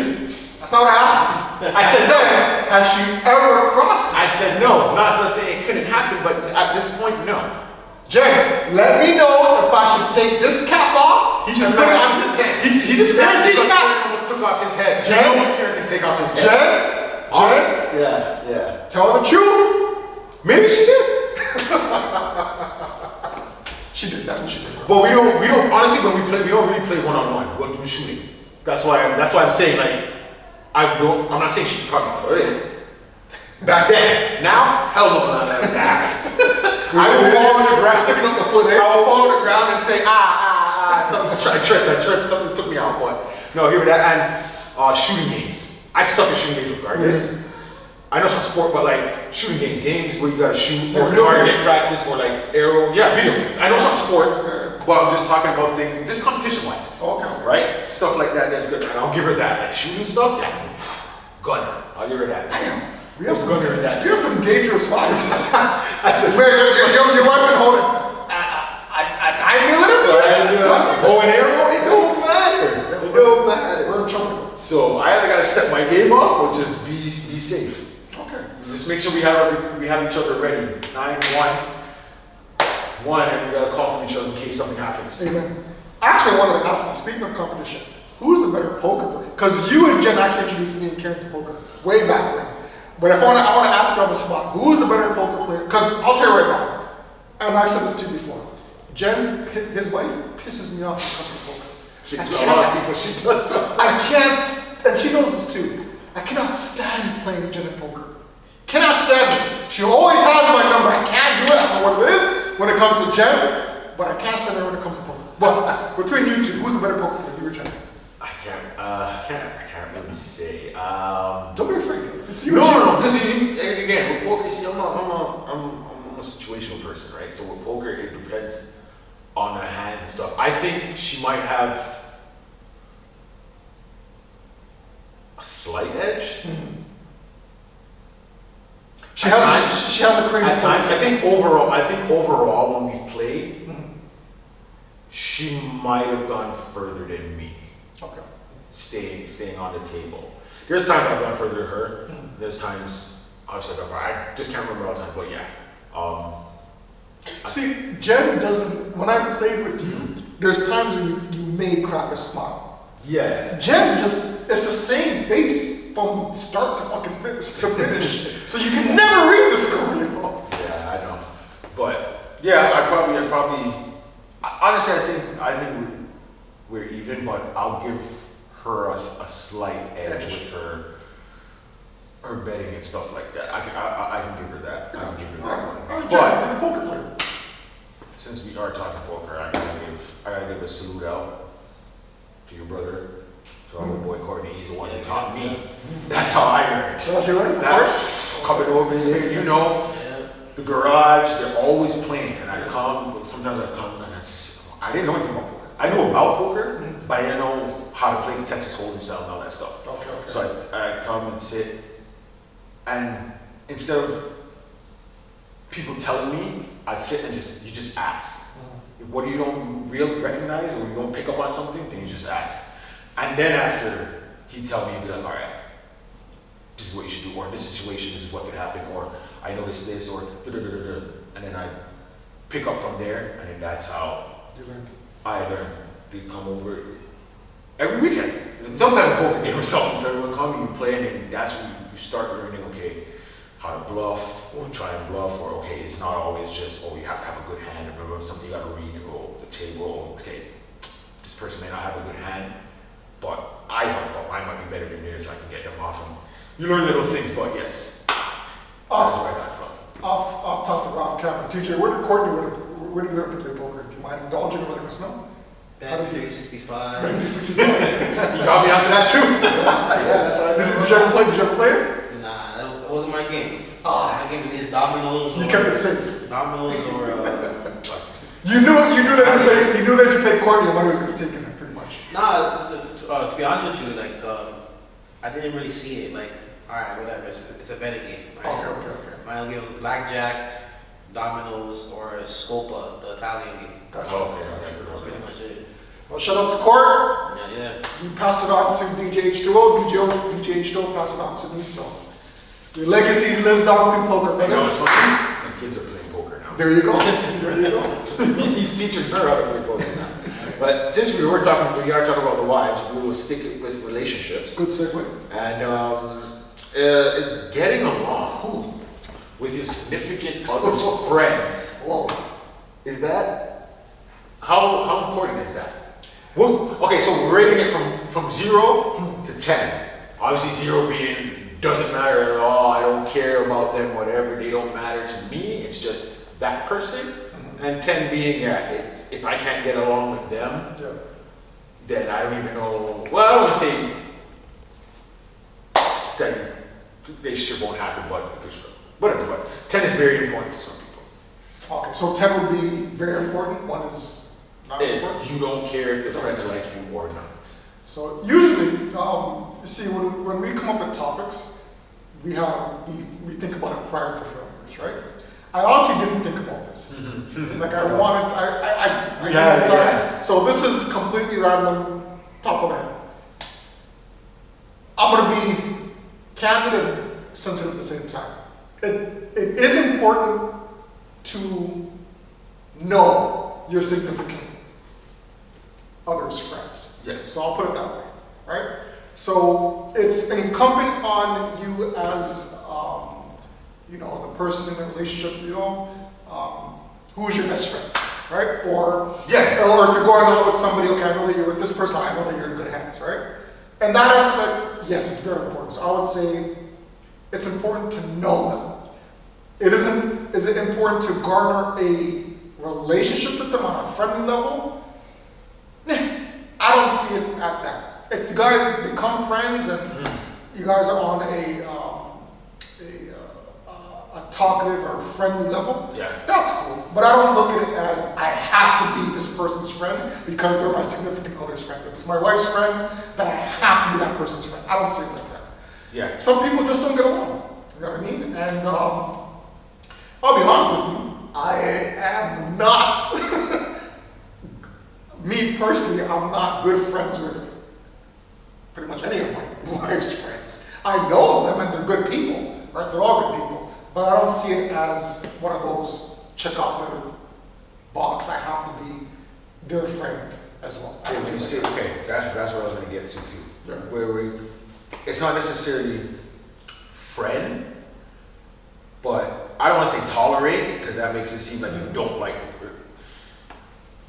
that's not what I asked you.
I said no.
Has she ever crossed?
I said no. Not to say it couldn't happen, but at this point, no.
Jen, let me know if I should take this cap off.
He just put it on his head. He just almost took off his head.
Jen
almost scared to take off his head.
Jen?
Yeah.
Tell the truth.
Maybe she did.
She did. Definitely she did.
But we don't. Honestly, when we play, we don't really play one-on-one. We'll do shooting. That's why I'm saying I'm not saying she could probably put it back then. Now, hell no, not like that. I will fall on the ground,
sticking up the foot.
I will fall on the ground and say I tripped. Something took me out. But no, here with that and shooting games. I suck at shooting games regardless. I know some sport, but shooting games where you gotta shoot or target practice or arrow. Yeah, video games. I know some sports, but I'm just talking about things, just competition-wise.
Okay.
Right? Stuff like that, that's good. And I'll give her that. Shooting stuff, gunner. I'll give her that.
Damn. We
have
some dangerous fighters.
I said,
your weapon holding a 9mm?
Bow and arrow? It don't matter. It don't matter.
We're in trouble.
So I either gotta step my game up or just be safe.
Okay.
Just make sure we have each other ready. 9-1, and we gotta call for each other in case something happens.
Amen. Actually, I wanted to ask you, speaking of competition, who's the better poker player? Because you and Jen actually introduced me and Karen to poker way back when. But if I want to ask you on the spot, who is the better poker player? Because I'll tell you right now, and I've said this to you before. Jen, his wife, pisses me off when it comes to poker. I can't, and she knows this too. I cannot stand playing Jen at poker. Cannot stand it. She always has my number. I can't do it. I don't know what it is when it comes to Jen, but I can't stand her when it comes to poker. But between you two, who's the better poker player, you or Jen?
I can't really say.
Don't be afraid. It's you.
No. Because again, with poker, see, I'm a situational person, right? So with poker, it depends on her hands and stuff. I think she might have a slight edge,
She has a crazy.
At times, I think overall when we've played, she might have gone further than me.
Okay.
Staying on the table. There's times I've gone further than her. There's times obviously I just can't remember all the time, but yeah.
See, Jen doesn't. When I played with you, there's times when you may crack a smile.
Yeah.
Jen it's the same face from start to fucking finish. So you can never read the scenario.
Yeah, I know. But yeah, I probably honestly I think we're even, but I'll give her a slight edge with her betting and stuff like that. I can give her that. I can give her that one. But
a poker player.
Since we are talking poker, I gotta give a salute out to your brother, to our little boy Courtney. He's the one who taught me. That's how I learned.
That's your right.
That's coming over here, the garage. They're always playing, and sometimes I come and I didn't know anything about poker. I knew about poker, but I didn't know how to play the Texas Hold'em style and all that stuff.
Okay.
So I come and sit, and instead of people telling me, I'd sit and you just ask. What you don't really recognize or you don't pick up on something, then you just ask. And then after he'd tell me, he'd be like, all right, this is what you should do, or in this situation, this is what could happen, or I noticed this, or da-da-da-da-da. And then I pick up from there, and then that's how I learned. They'd come over every weekend. Sometimes poker game or something, so everyone come and you play, and then that's when you start learning, okay, how to bluff, or try and bluff, or okay, it's not always just, you have to have a good hand, and remember something you gotta read, the table, okay, this person may not have a good hand, but I might be better than theirs, so I can get them off, and you learn little things, but yes, that's where I got from.
Off topic, off camera. TJ, where did you learn to play poker? Do you mind indulging and letting us know?
Bet 365.
Bet 365.
You got me onto that too.
Yeah, that's what I did. Did you ever play it?
Nah, that wasn't my game.
Ah.
My game was either dominoes.
You kept it safe.
Dominoes or.
You knew that you played Courtney, your money was going to be taken, pretty much.
Nah, to be honest with you, like I didn't really see it. Like, all right, whatever. It's a betting game. Right?
Okay.
My only game was blackjack, dominoes, or Scopa, the Italian game.
Gotcha.
That was pretty much it.
Well, shout out to Court.
Yeah.
You pass it on to DJ H2O. DJ H2O pass it on to me. So your legacy lives on through poker,
I know
brother.
it's funny. My kids are playing poker now.
There you go.
He's teaching her how to play poker now. But since we are talking about the wives, we will stick it with relationships.
Good segue.
And is getting along with your significant other's friends.
Whoa.
Is that how important is that? Well, okay, so we're rating it from 0 to 10. Obviously 0 being doesn't matter at all, I don't care about them, whatever, they don't matter to me, it's just that person. And 10 being if I can't get along with them, then I don't even know, well, I don't want to say that relationship won't happen, but whatever, but 10 is very important to some people.
Okay, so 10 would be very important. 1 is not as important.
You don't care if the friends like you or not.
So usually, you see, when we come up with topics, we think about it prior to filming this, right? I honestly didn't think about this. Like I didn't time. So this is completely random, top of the head. I'm gonna be candid and sensitive at the same time. It is important to know your significant other's friends.
Yes.
So I'll put it that way, right? So it's incumbent on you as, the person in the relationship, who is your best friend, right? Or if you're going out with somebody, okay, I know that you're with this person, I know that you're in good hands, right? And that aspect, yes, it's very important. So I would say it's important to know them. Is it important to garner a relationship with them on a friendly level? I don't see it at that. If you guys become friends and you guys are on a talkative or friendly level, that's cool. But I don't look at it as I have to be this person's friend because they're my significant other's friend. If it's my wife's friend, then I have to be that person's friend. I don't see it like that.
Yeah.
Some people just don't get along. You know what I mean? And I'll be honest with you, I am not, me personally, I'm not good friends with pretty much any of my wife's friends. I know of them and they're good people, right? They're all good people. But I don't see it as one of those check off the box. I have to be their friend as well.
Okay, when you say, okay, that's what I was gonna get to too.
Yeah.
Where it's not necessarily friend, but I don't wanna say tolerate, because that makes it seem like you don't like it.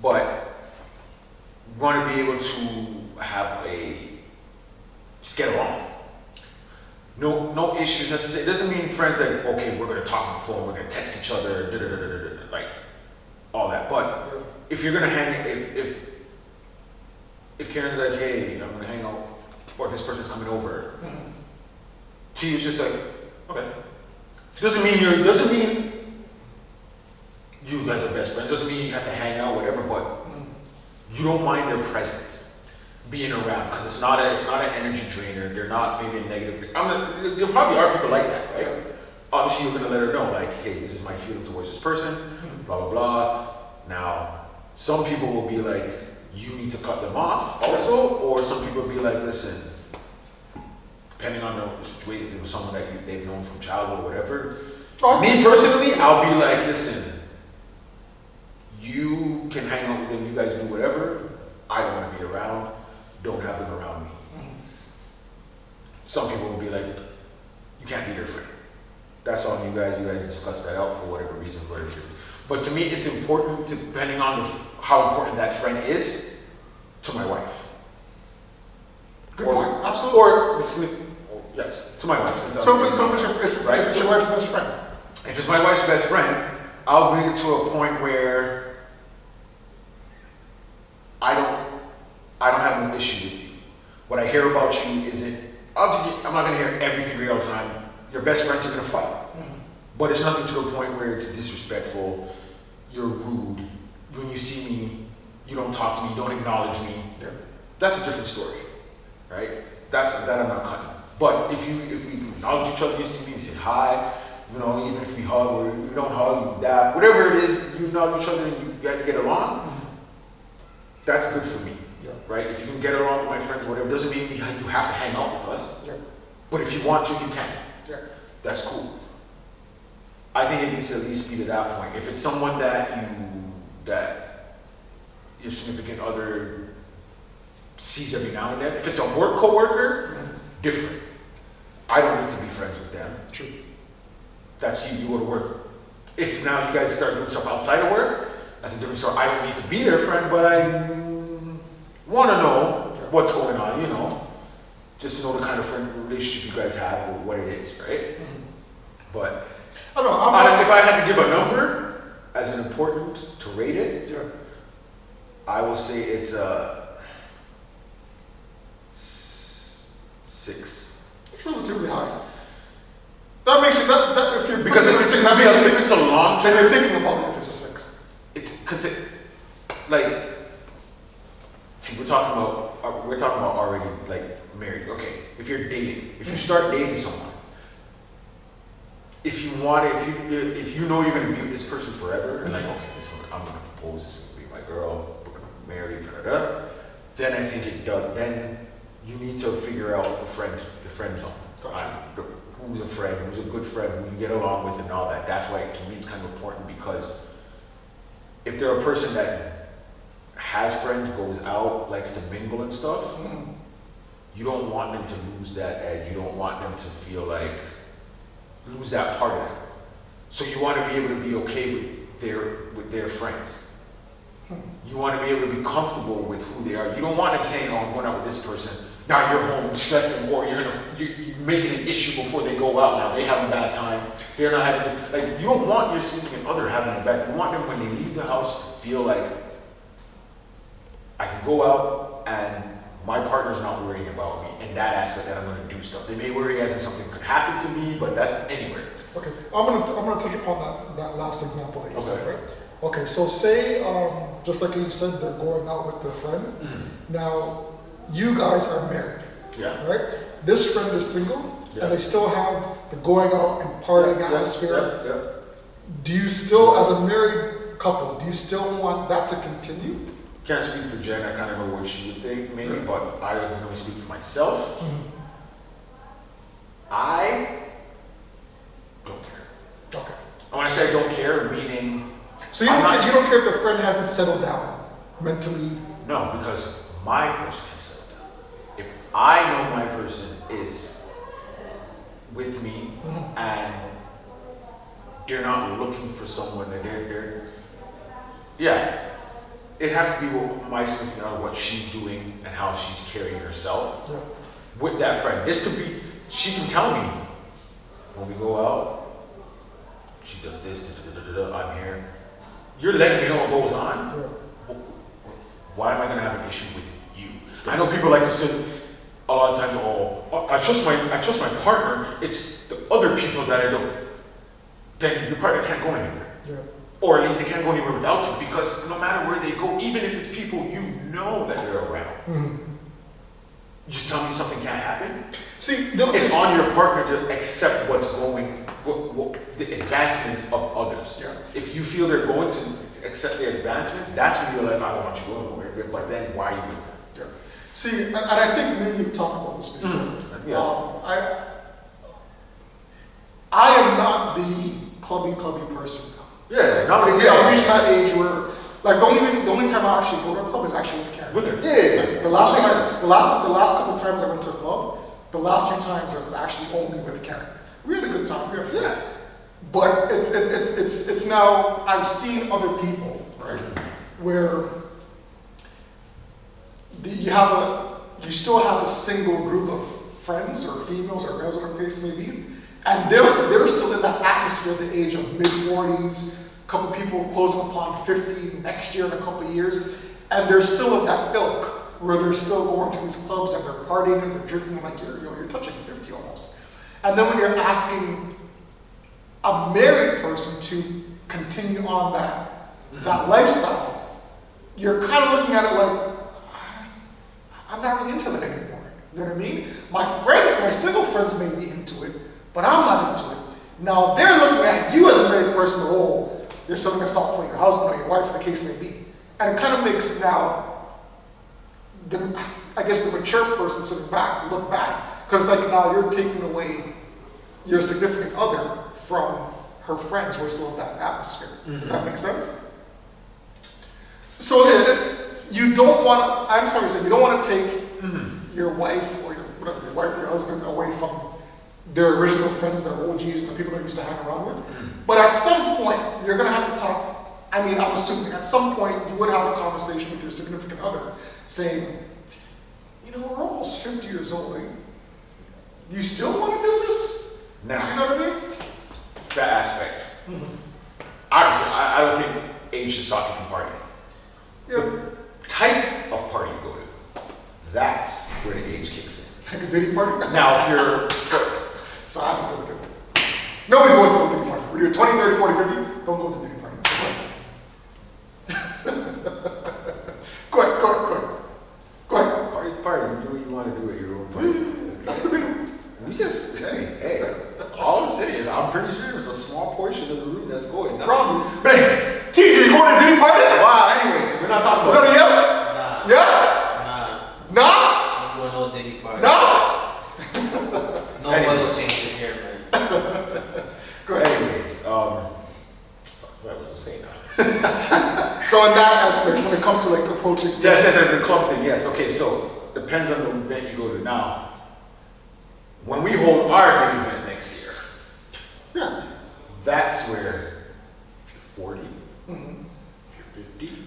But you wanna be able to have just get along. No issues necessarily. It doesn't mean friends like, okay, we're gonna talk on the phone, we're gonna text each other, like all that. But if you're gonna hang, if Karen's like, hey, I'm gonna hang out, or this person's coming over, to you it's just like, okay. Doesn't mean you guys are best friends. Doesn't mean you have to hang out, whatever. But you don't mind their presence. Being around, because it's not an energy drainer. They're not maybe a negative. There probably are people like that, right? Obviously, you're gonna let her know, like, hey, this is my feeling towards this person, blah blah blah. Now, some people will be like, you need to cut them off, also, or some people will be like, listen, depending on the situation, if it was someone that they've known from childhood or whatever. Me personally, I'll be like, listen, you can hang out with them, you guys do whatever. I don't want to be around. Don't have them around me. Some people will be like, you can't be their friend. That's on you guys. You guys discuss that out for whatever reason. But to me, it's important, depending on how important that friend is to my wife.
Good point. Absolutely.
Yes, to my wife.
So if it's your wife's best friend.
If it's my wife's best friend, I'll bring it to a point where I don't have an issue with you. What I hear about you isn't, obviously, I'm not gonna hear everything all the time. Your best friends are gonna fight. But it's nothing to the point where it's disrespectful, you're rude. When you see me, you don't talk to me, you don't acknowledge me. That's a different story, right? That I'm not cutting. But if we acknowledge each other, you see me, we say hi, even if we hug or we don't hug, dap, whatever it is, you acknowledge each other and you guys get along, that's good for me. Right? If you can get along with my friends, whatever, doesn't mean you have to hang out with us. But if you want to, you can. That's cool. I think it needs to at least be to that point. If it's someone that your significant other sees every now and then, if it's a work coworker, different. I don't need to be friends with them.
True.
That's you go to work. If now you guys start doing stuff outside of work, that's a different story. I don't need to be their friend, but I want to know what's going on, just to know the kind of friend relationship you guys have or what it is, right? But
I don't know,
if I had to give a number as an important to rate it, I will say it's a 6.
it's relatively high. That makes it that if you're
because if it's a long term,
then you're thinking about it if it's a 6.
It's because we're talking about already like married. Okay, if you're dating, if you start dating someone, if you know you're going to be with this person forever, and like, okay, I'm going to propose, this is going to be my girl, we're going to marry, then I think it does. Then you need to figure out the friend zone. Who's a friend, who's a good friend, who you get along with, and all that. That's why to me it's kind of important, because if they're a person that has friends, goes out, likes to mingle and stuff, you don't want them to lose that edge. You don't want them to feel like lose that part of it. So you want to be able to be okay with their friends. You want to be able to be comfortable with who they are. You don't want them saying, "Oh, I'm going out with this person." Now you're home stressing, or you're making an issue before they go out. Now they have a bad time. They're not having you don't want your significant other having a bad. You want them when they leave the house to feel like I can go out and my partner's not worrying about me in that aspect, that I'm going to do stuff. They may worry as if something could happen to me, but that's anywhere.
Okay, I'm gonna touch upon that last example that you said, right? Okay, so say just like you said, they're going out with their friend. Now you guys are married.
Yeah.
right? This friend is single,
Yeah.
and they still have the going out and partying
Yeah,
atmosphere.
yeah.
Do you still, as a married couple, do you still want that to continue?
Can't speak for Jen, I kind of know what she would think, maybe, but I can only speak for myself. I don't care.
Okay.
And when I say I don't care, meaning,
So you don't care if the friend hasn't settled down mentally?
no, because my person has settled down. If I know my person is with me and they're not looking for someone that yeah, it has to be what my significant other, what she's doing and how she's carrying herself
Yeah.
with that friend. This could be, she can tell me when we go out, she does this, I'm here. You're letting me know what goes on.
Yeah.
Why am I going to have an issue with you? I know people like to say a lot of times, oh, I trust my partner. It's the other people that I don't. Then your partner can't go anywhere.
Yeah.
Or at least they can't go anywhere without you, because no matter where they go, even if it's people you know that they're around, you tell me something can't happen.
See,
It's on your partner to accept what's going, the advancements of others.
Yeah.
If you feel they're going to accept the advancements, that's when you're like, I don't want you going nowhere. But then why are you doing that?
Yeah. See, and I think maybe you've talked about this before.
Yeah.
I am not the clubby person now.
Yeah, nobody.
I'm reaching that age where, like, the only time I actually go to a club is actually with Karen.
With her. Yeah.
The last couple of times I went to a club, the last few times I was actually only with Karen. We had a good time. We had fun.
Yeah.
But it's now, I've seen other people, right, where you still have a single group of friends or females or males, whatever the case may be, and they're still in that atmosphere at the age of mid-40s, a couple people closing upon 50 next year in a couple of years, and they're still in that ilk where they're still going to these clubs and they're partying and they're drinking like you're touching 50 almost. And then when you're asking a married person to continue on that lifestyle, you're kind of looking at it like, I'm not really into that anymore. You know what I mean? My single friends may be into it, but I'm not into it. Now they're looking at you as a married person, oh, there's something that's not for your husband or your wife, or the case may be. And it kind of makes now, the mature person sitting back, look back. Because like now you're taking away your significant other from her friends who are still in that atmosphere. Does that make sense? So you don't want to, you don't want to take your wife or your husband away from their original friends, their OGs, and the people they used to hang around with. But at some point, you're going to have to talk. I'm assuming at some point you would have a conversation with your significant other saying, we're almost 50 years old. Do you still want to do this?
Now,
you know what I mean?
That aspect. I don't think age is stopping from partying.
Yeah.
The type of party you go to, that's where the age kicks
Like a Diddy party?
in. Now, if you're,
So I have to go to Diddy. Nobody's going to a Diddy party. When you're 20, 30, 40, 50, don't go to Diddy party. Go ahead.
party's party, you do what you want to do at your own party.
That's the middle.
We just, hey, all I'm saying is I'm pretty sure there's a small portion of the room that's going.
Probably.
But anyways,
TJ, you going to Diddy party?
wow, anyways, we're not talking
Was that
about
a yes?
Nah.
Yeah?
Nah.
Nah?
I'm going no Diddy party.
Nah?
No oil changes here, man.
Go ahead.
Anyways, what was I saying now?
So in that aspect, when it comes to like approaching...
Yes, the club thing, yes. Okay, so depends on the event you go to. Now, when we hold our big event next year,
Yeah.
that's where if you're 40, if you're 50,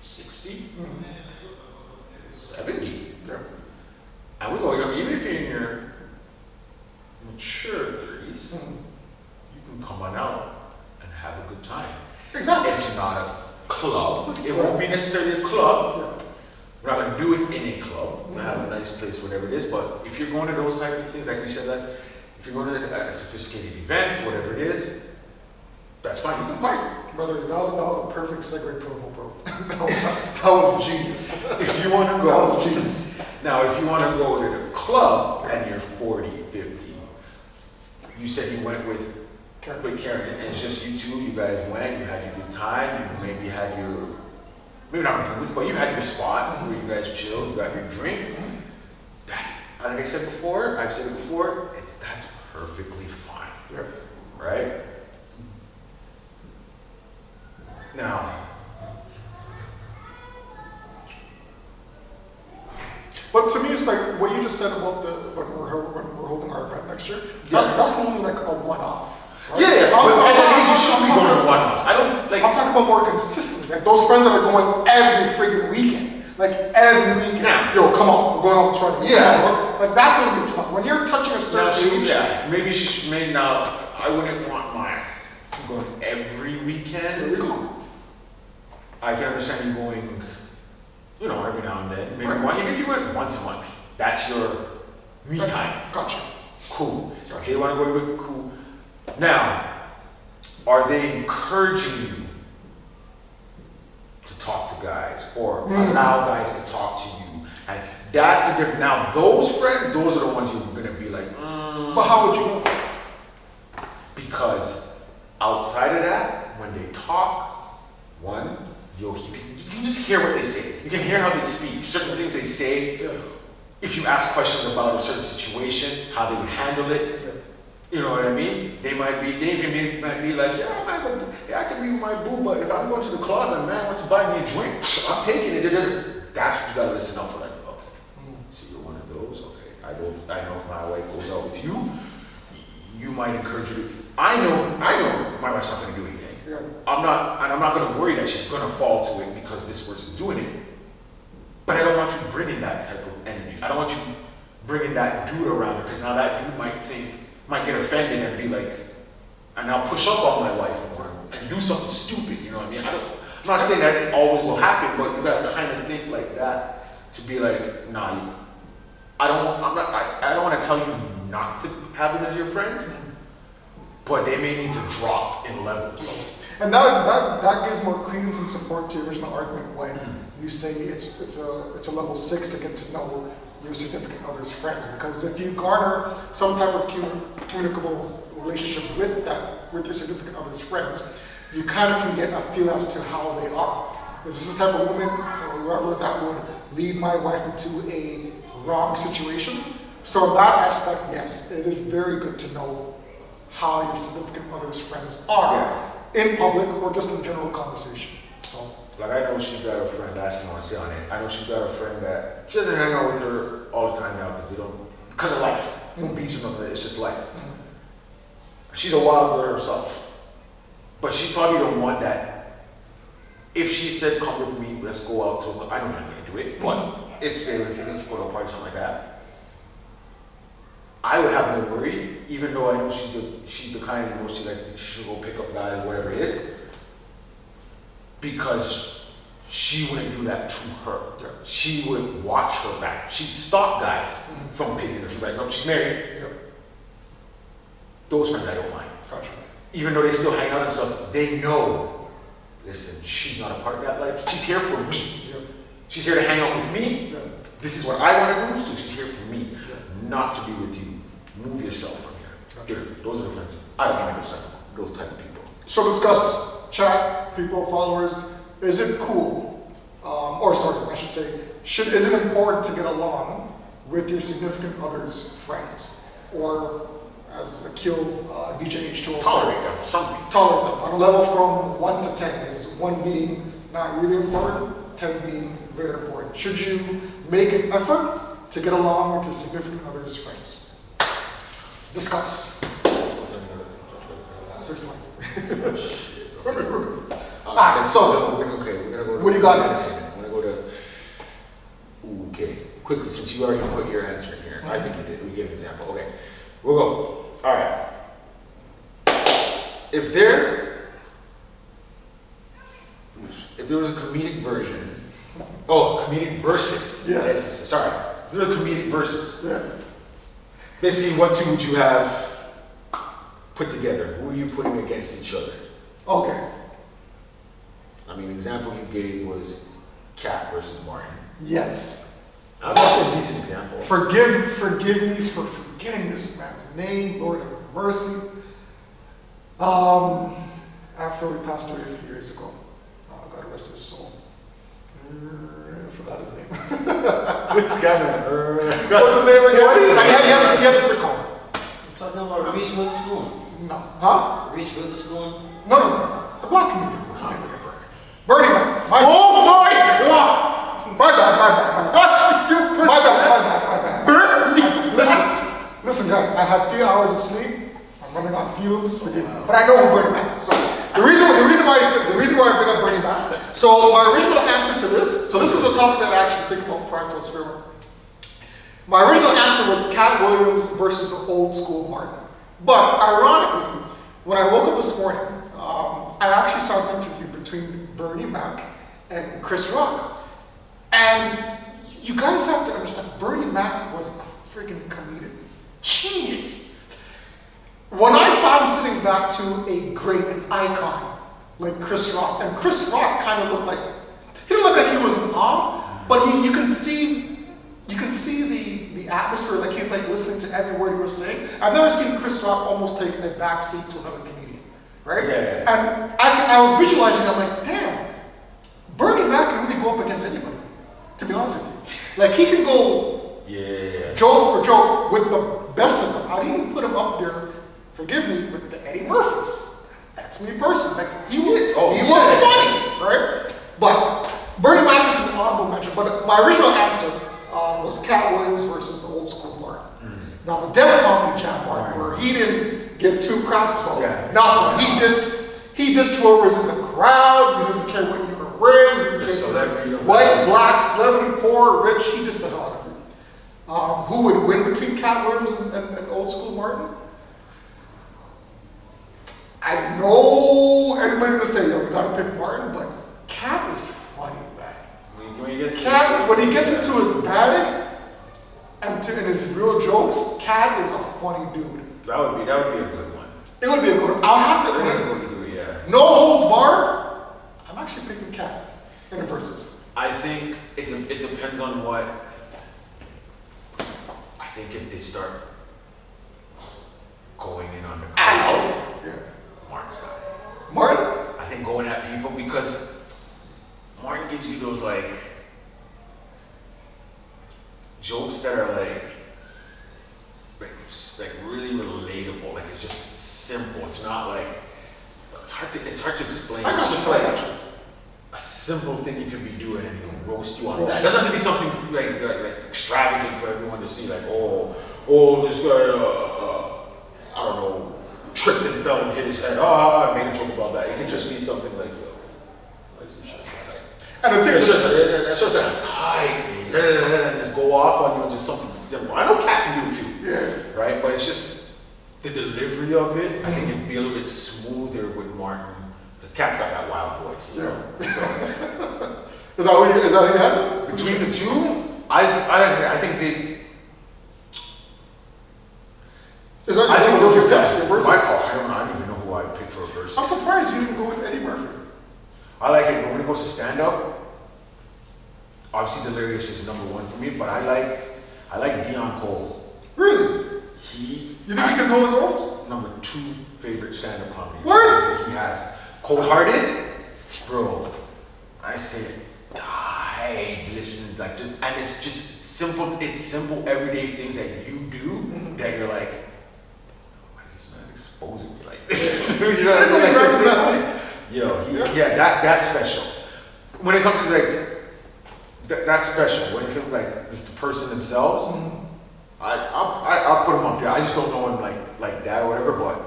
60, 70,
Yeah.
and we go, even if you're in your mature 30s, you can come on out and have a good time.
Exactly.
It's not a club. It won't be necessarily a club.
Yeah.
We're not going to do it in a club. We're going to have a nice place, whatever it is. But if you're going to those type of things, like we said, that if you're going to a sophisticated event, whatever it is, that's fine. You can party.
Brother, that was a perfect segue, bro. That was genius.
If you want to
That
go,
was genius.
now if you want to go to the club and you're 40, 50, you said you went with Karen, and it's just you two, you guys went, you had your good time, you maybe had your, maybe not booth, but you had your spot where you guys chilled, you got your drink. That, like I said before, I've said it before, that's perfectly fine,
Yeah.
right? Now,
But to me, it's like what you just said about when we're holding our event next year. That's only like a one-off. Right?
yeah,
I'm
that means you should be
talking-
going to one-offs. I don't, like,
I'm talking about more consistently, like those friends that are going every friggin' weekend. Like every weekend.
Yeah.
Yo, come on, we're going on this Friday.
Yeah.
Come on. Like that's what we talk. When you're touching a
now,
certain age,
yeah, maybe she should, maybe now, I wouldn't want mine going every
there
weekend.
we go.
I can understand you going, you know, every now and then. Maybe
Right.
even if you went once a month, that's your me time.
Gotcha.
Cool. If they want to go with it, cool. Now, are they encouraging you to talk to guys or allow guys to talk to you? And that's a different. Now, those friends, those are the ones you're gonna be like,
But how would you know?
because outside of that, when they talk, one, you can just hear what they say. You can hear how they speak. Certain things they say. If you ask questions about a certain situation, how they would handle it, you know what I mean? They might be like, yeah, I can be with my boo, but if I'm going to the club and man wants to buy me a drink, I'm taking it. That's what you gotta listen out for. Like, okay, so you're one of those. Okay, I know if my wife goes out with you, you might encourage her to. I know my wife's not gonna do anything.
Yeah.
I'm not gonna worry that she's gonna fall to it because this person's doing it. But I don't want you bringing that type of energy. I don't want you bringing that dude around her because now that dude might get offended and be like, and I'll push up on my wife more and do something stupid. You know what I mean? I'm not saying that always will happen, but you gotta kind of think like that to be like, nah, I don't want to tell you not to have them as your friend, but they may need to drop in levels.
And that gives more credence and support to your original argument when you say it's a level 6 to get to know your significant other's friends. Because if you garner some type of communicable relationship with your significant other's friends, you kind of can get a feel as to how they are. If this is the type of woman or whoever that would lead my wife into a wrong situation. So in that aspect, yes, it is very good to know how your significant other's friends are in public or just in general conversation. So,
like I know she's got a friend, that's what I want to say on it. I know she's got a friend that she doesn't hang out with her all the time now because of life. Beach and all that, it's just life. She's a wild girl herself. But she's probably the one that, if she said, come with me, let's go out to, I don't think I'm going to do it, but if they were saying, let's go to a party, something like that, I would have no worry, even though I know she's the kind of she'll go pick up guys, whatever it is, because she wouldn't do that to her.
Yeah.
She would watch her back. She'd stop guys from picking her. She'd be like, no, she's married.
yeah,
Those friends I don't mind.
gotcha.
Even though they still hang out and stuff, they know, listen, she's not a part of that life. She's here for me.
Yeah,
She's here to hang out with me.
yeah,
This is what I want to do, so she's here for me,
yeah.
not to be with you. Move yourself from here. Those are the friends. I don't mind those type of people.
So discuss chat, people, followers. Is it cool? I should say, is it important to get along with your significant other's friends? Or as Akil DJ H2O
Tolerate them, something.
tolerate them on a level from 1 to 10, is 1 being not really important, 10 being very important. Should you make an effort to get along with your significant other's friends? Discuss. 6 to 1. We're good. Alright, so
we're gonna go to
what do you got
medicine. I'm gonna go to okay. Quickly, since you already put your answer in here. I think you did. We give an example. Okay. We'll go. Alright. If there was a comedic version, comedic verses.
Yeah.
Yes, sorry. If there were comedic verses.
yeah.
Basically, what two would you have put together? Who are you putting against each other?
Okay.
I mean, example you gave was Cat versus Martin.
Yes.
That's actually a decent example.
Forgive me for forgetting this man's name, Lord have mercy. After we passed away a few years ago. God rest his soul. I forgot his name.
It's kind of.
What's his name again? He had a sitcom.
You're talking about Reese Witherspoon.
No. Huh?
Reese Witherspoon.
No. The black comedian. What's his name again? Bernie Mac.
Oh my God!
My bad. My bad. Listen, guys. I had 3 hours of sleep. I'm running on fumes. Forgive me. But I know who Bernie Mac is. So the reason why I bring up Bernie Mac. So my original answer to this. So this is a topic that I actually think about prior to this film. My original answer was Cat Williams versus the old school Martin. But ironically, when I woke up this morning, I actually saw an interview between Bernie Mac and Chris Rock. And you guys have to understand, Bernie Mac was a freaking comedian. Genius. When I saw him sitting back to a great icon like Chris Rock, and Chris Rock kind of looked like, he didn't look like he was in awe, but you can see the atmosphere, like he's like listening to every word he was saying. I've never seen Chris Rock almost take a back seat to another comedian, right?
Yeah.
And I was visualizing, I'm like, damn, Bernie Mac can really go up against anybody, to be honest with you. Like he can go joke for joke with the best of them. I'd even put him up there, forgive me, with the Eddie Murphys. That's me personally. Like he was funny, right? But Bernie Mac is an honorable mention. But my original answer was Cat Williams versus the old school Martin. Now the Def Comedy Jam Martin, where he didn't give two craps about nothing. He just whoever's in the crowd. He doesn't care what you were wearing. He doesn't care white, black, celebrity, poor, rich. He just the hell out of it. Who would win between Cat Williams and old school Martin? I know everybody's gonna say, yo, we gotta pick Martin, but Cat is funny, man. Cat, when he gets into his bag and his real jokes, Cat is a funny dude.
That would be a good one.
It would be a good one. I'll have to. No holds bar. I'm actually picking Cat in the verses.
I think it depends on what. I think if they start going in on the crowd, Martin's got it.
Martin?
I think going at people because Martin gives you those like jokes that are like really relatable. Like it's just simple. It's not like it's hard to explain. It's just like a simple thing you could be doing and he'll roast you on that. It doesn't have to be something like extravagant for everyone to see. Like this guy I don't know, tripped and fell and hit his head. I made a joke about that. It could just be something like, and the thing is, it's just like tight, and just go off on you, just something simple. I know Cat can do it too, right? But it's just the delivery of it. I think it'd be a little bit smoother with Martin, because Cat's got that wild voice. You know? So,
is that what you had?
Between the two, I think they.
Is that
I think
those
those
are
are
verses?
I don't even know who I'd pick for a verse.
I'm surprised you didn't go with Eddie Murphy.
I like it when it goes to stand up. Obviously, Delirious is number one for me, but I like Dion Cole.
Really?
You
think he can hold his arms?
Number 2 favorite stand-up comedy.
What?
He has Cold Hearted, bro. I say dive, listen, like just, and it's just simple. It's simple everyday things that you do that you're like, why is this man exposing me like this? You know what I mean? Like, that's special. When it comes to like, that's special. When it comes to like just the person themselves, I'll put him up there. I just don't know him like that or whatever, but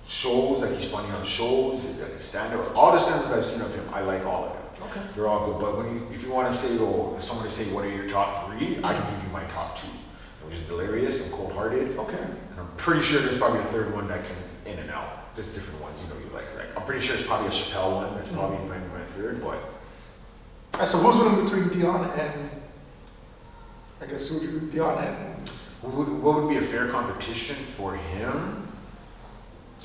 shows, like he's funny on shows, like stand-up, all the stand-ups I've seen of him, I like all of them.
Okay.
They're all good, but if you want to say, if someone to say what are your top 3, I can give you my top 2, which is Delirious and Cold Hearted.
Okay.
And I'm pretty sure there's probably a third one that can in and out. There's different ones, you like I'm pretty sure it's probably a Chappelle one. That's probably my third, but.
So who's winning between Dion and? I guess Dion and.
What would be a fair competition for him?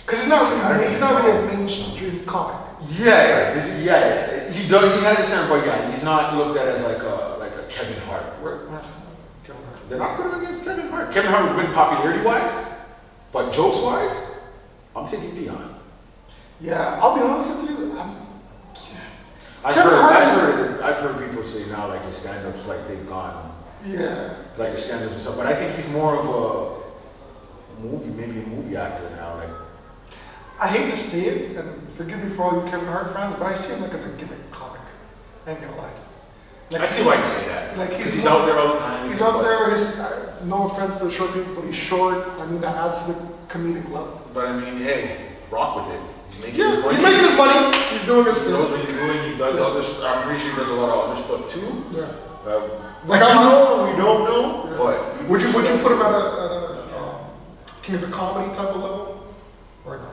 Because he's not really a mainstream comic.
Yeah, he does. He has a standpoint. Yeah, he's not looked at as like a Kevin Hart. They're not putting him against Kevin Hart. Kevin Hart would win popularity wise, but jokes wise, I'm taking Dion.
Yeah, I'll be honest with you.
I've heard people say now like his stand-ups like they've gone.
Yeah.
Like his stand-ups and stuff, but I think he's more of a movie actor now. Like,
I hate to say it, and forgive me for all you Kevin Hart fans, but I see him like as a gimmick comic. I ain't gonna lie. Like,
I see why you say that.
Like
he's out there all the time.
He's out there. No offense to the short people, but he's short. I mean, that adds to the comedic level.
But I mean, hey, rock with it. He's making his money.
He's making his money. He's doing his
He
thing.
knows what he's doing. He does other. I'm pretty sure he does a lot of other stuff too.
Yeah.
Like I know, we don't know,
yeah.
but
would you put him at a Kings of Comedy type of level, or no?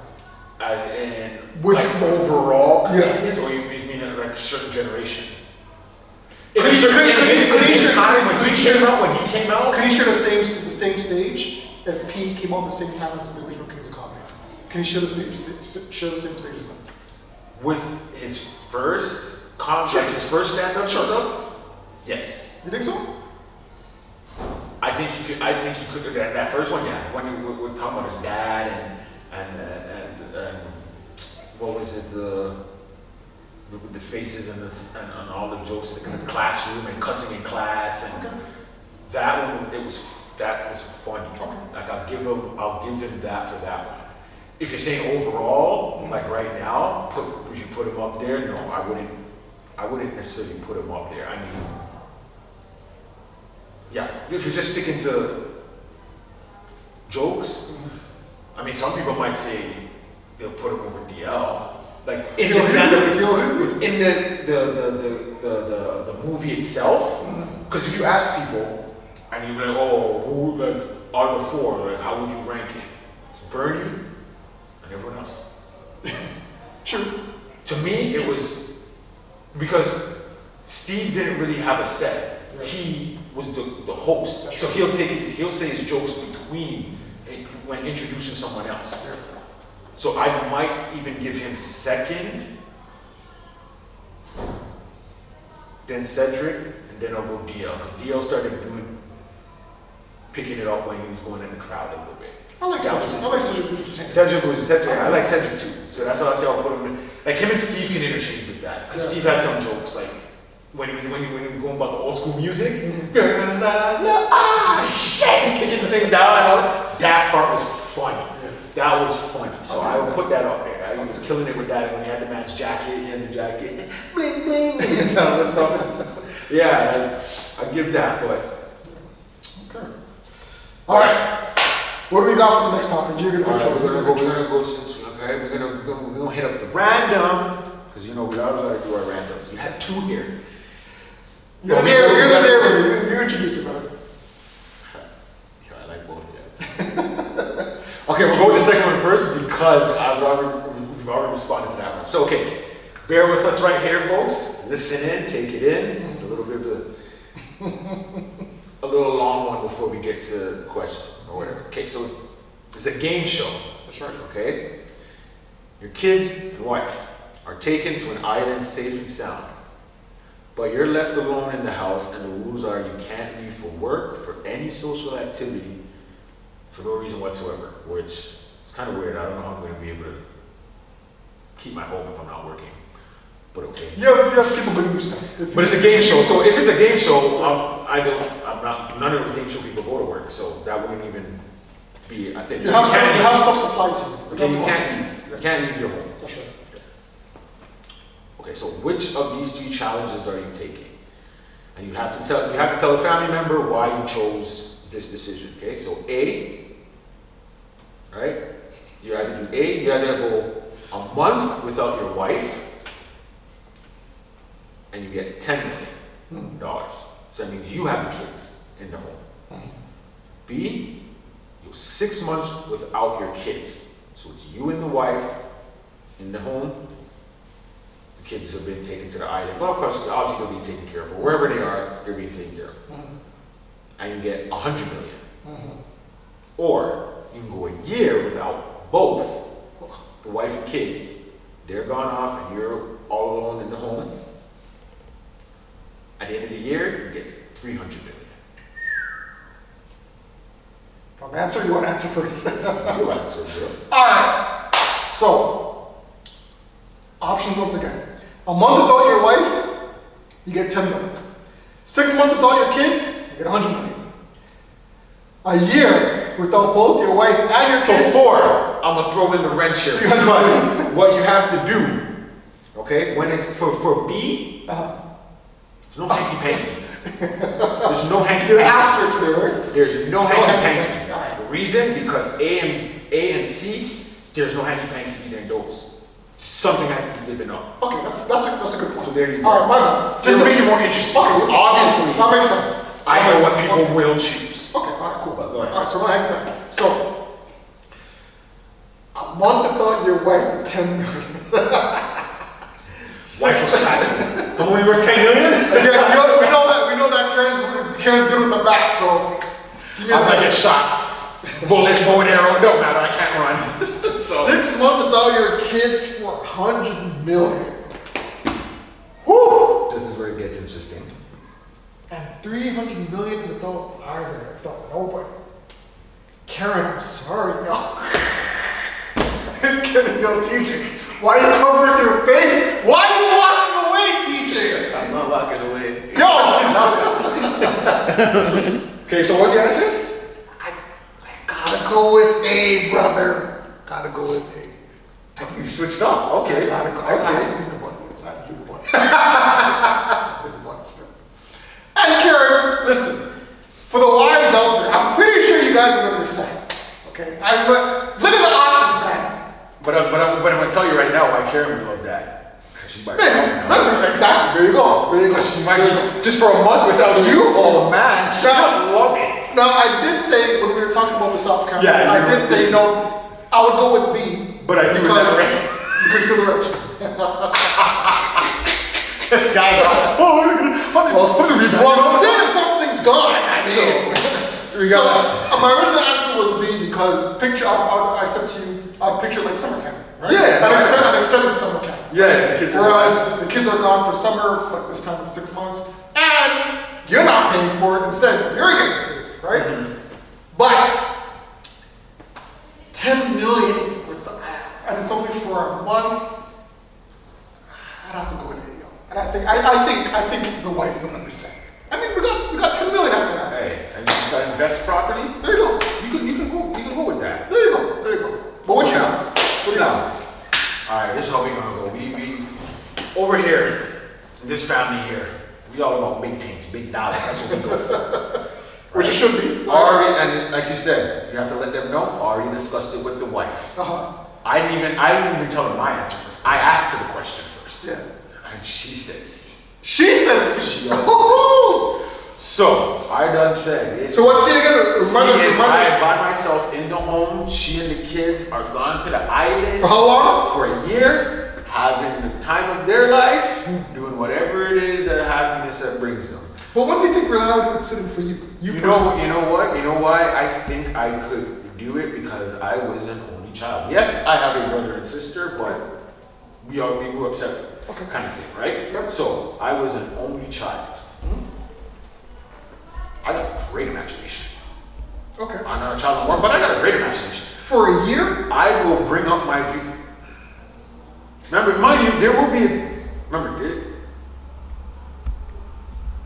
as in
Would
like
you
overall
Yeah.
comedians, or you mean like a certain generation?
Could he share the same stage if he came out the same time as the original Kings of Comedy? Can he share the same stage as them?
With his first like his first stand-up show? Yes.
You think so?
I think he could. That first one, yeah. When we're talking about his dad and what was it? The faces and all the jokes in the classroom and cussing in class and that one. That was funny. Like I'll give him that for that one. If you're saying overall, like right now, would you put him up there? No, I wouldn't necessarily put him up there. I mean, yeah, if you're just sticking to jokes, I mean, some people might say they'll put him over DL. Like in the stand-up, within the movie itself. Because if you ask people, and you're like, oh, who like out of the four, like how would you rank it? It's Bernie and everyone else.
True.
To me, it was because Steve didn't really have a set. Yeah. He was the host, so he'll say his jokes between when introducing someone else. Yeah. So I might even give him second, then Cedric, and then I'll go DL because DL started picking it up when he was going in the crowd a little bit.
I like Cedric.
Cedric. I like Cedric too. So that's why I say I'll put him in. Like him and Steve can interchange with that because Steve had some jokes like when he was going about the old school music. Shit, kicking the thing down and all that part was funny. Yeah. That was funny. So I would put that up there. He was killing it with that. And when he had the man's jacket, he had the jacket, bling bling, and all this stuff. Yeah, I give that, but
okay. All right. What do we got for the next topic? You're gonna
we're gonna go since we're gonna hit up the random because you know we always gotta do our randoms. You had two here.
You're the narrator. You introduce it, brother.
Yeah, I like both of them. Okay, we'll go with the second one first because we've already responded to that one. So okay, bear with us right here, folks. Listen in, take it in. It's a little bit of a little long one before we get to the question or whatever. Okay, so it's a game show.
That's right.
Okay? Your kids and wife are taken to an island safe and sound, but you're left alone in the house and the rules are you can't leave for work, for any social activity, for no reason whatsoever, which is kind of weird. I don't know how I'm going to be able to keep my home if I'm not working. But okay.
You have people doing this stuff.
But it's a game show, so if it's a game show, none of those game show people go to work, so that wouldn't even be, I think.
You have stuff supplied to you.
Okay, you can't leave. You can't leave your home.
That's right.
Okay, so which of these three challenges are you taking? And you have to tell a family member why you chose this decision. Okay, so A, right? You either go a month without your wife, and you get $10 million. So that means you have the kids in the home. B, you have 6 months without your kids. So it's you and the wife in the home. The kids have been taken to the island. Well, of course, obviously they're being taken care of. But wherever they are, they're being taken care of. And you get $100 million. Or you can go a year without both. the wife and kids, they're gone off and you're all alone in the home, at the end of the year, you get 300 million.
If I'm answering, you want to answer first?
You answer, bro.
Alright, so, options once again. A month without your wife, you get 10 million. 6 months without your kids, you get 100 million. A year without both your wife and your kids.
Before, I'm gonna throw in the wrench here because what you have to do, okay, when it's for B, there's no hanky panky. There's no hanky
The
panky.
asterisk there, right?
There's no hanky panky.
Alright.
The reason, because A and C, there's no hanky panky either in those. Something has to be given up.
Okay, that's a good point.
So there you go.
Alright, my bad.
Just to make it more interesting.
Okay,
Obviously,
that makes sense.
I know what people will choose.
Okay, alright, cool.
But go ahead.
Alright, so now so a month without your wife for 10 million.
Wife was fat. How many were 10 million?
Again, we know that Karen's good with the bat, so give me a
I
second.
get shot. Bullet, bow and arrow. No matter, I can't run. So
6 months without your kids for 100 million. Whew!
this is where it gets interesting.
And 300 million without either, without nobody. Karen, I'm sorry, yo. Yo, TJ, why are you covering your face? Why are you walking away, TJ?
I'm not walking away.
Yo!
Okay, so what's the answer?
I gotta go with A, brother. Gotta go with A.
You switched up. Okay.
I gotta go. I have
Okay.
to think about it. I have to think about it. I think about it still. And Karen, listen, for the wives out there, I'm pretty sure you guys will understand. Okay? Look at the options, man.
But I'm gonna tell you right now why Karen would love that. Because she's by herself now.
Exactly. There you go. There you
So
go.
she might be just for a month without you. Oh man, she would love it.
Now, I did say when we were talking about the South Carolina,
Yeah,
I
you
did
were-
say I would go with B.
But I think
because
that's right.
because you're the rich.
This guy's like, oh, look at it.
Well, since something's gone, I mean.
We
So
got
my original answer was B because I said to you, I'd picture like summer camp, right?
Yeah,
An extended summer camp.
yeah, the kids are
Whereas the kids are gone for summer, but this time it's 6 months, and you're not paying for it. Instead, you're getting paid, right?
Mhm.
But 10 million with the and it's only for a month. I'd have to go with it, yo. And I think the wife would understand. I mean, we got 10 million after that.
Hey, and you just gotta invest property.
There you go.
You can go with that.
There you go. There you go. But what you know? What you know?
All right, this is how we're gonna go. We over here, in this family here, we all about big things, big dollars. That's what we go for.
Which it should be.
Already, and like you said, you have to let them know. Already discussed it with the wife. I didn't even tell her my answer first. I asked her the question first.
Yeah.
And she said C.
She says C.
She also said C. So I done said it's
So what's C again?
I by myself in the home. She and the kids are gone to the island
For how long?
for a year, having the time of their life, doing whatever it is that happiness that brings them.
Well, what do you think reality would sit in for you?
You know what? You know why I think I could do it? Because I was an only child. Yes, I have a brother and sister, but we grew up separate,
Okay.
kind of thing, right?
Yep.
So I was an only child. I got a great imagination.
Okay.
I'm not a child anymore, but I got a great imagination.
For a year?
I will bring up my people. Remember, mind you, there will be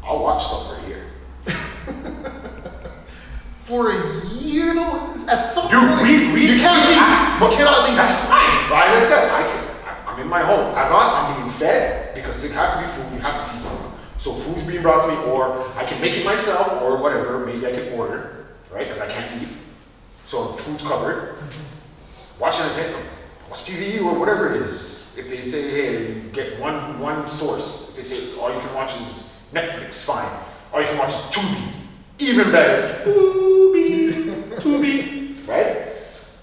I'll watch stuff for a year.
For a year though? At some
Dude,
point, you can't leave. You cannot leave.
That's fine. But as I said, I'm in my home. As long as I'm being fed, because there has to be food, you have to feed someone. So food's being brought to me, or I can make it myself, or whatever. Maybe I can order, right? Because I can't leave. So food's covered. Watch entertainment, watch TV, or whatever it is. If they say, hey, you get one source. If they say all you can watch is Netflix, fine. All you can watch is Tubi, even better. Tubi, right?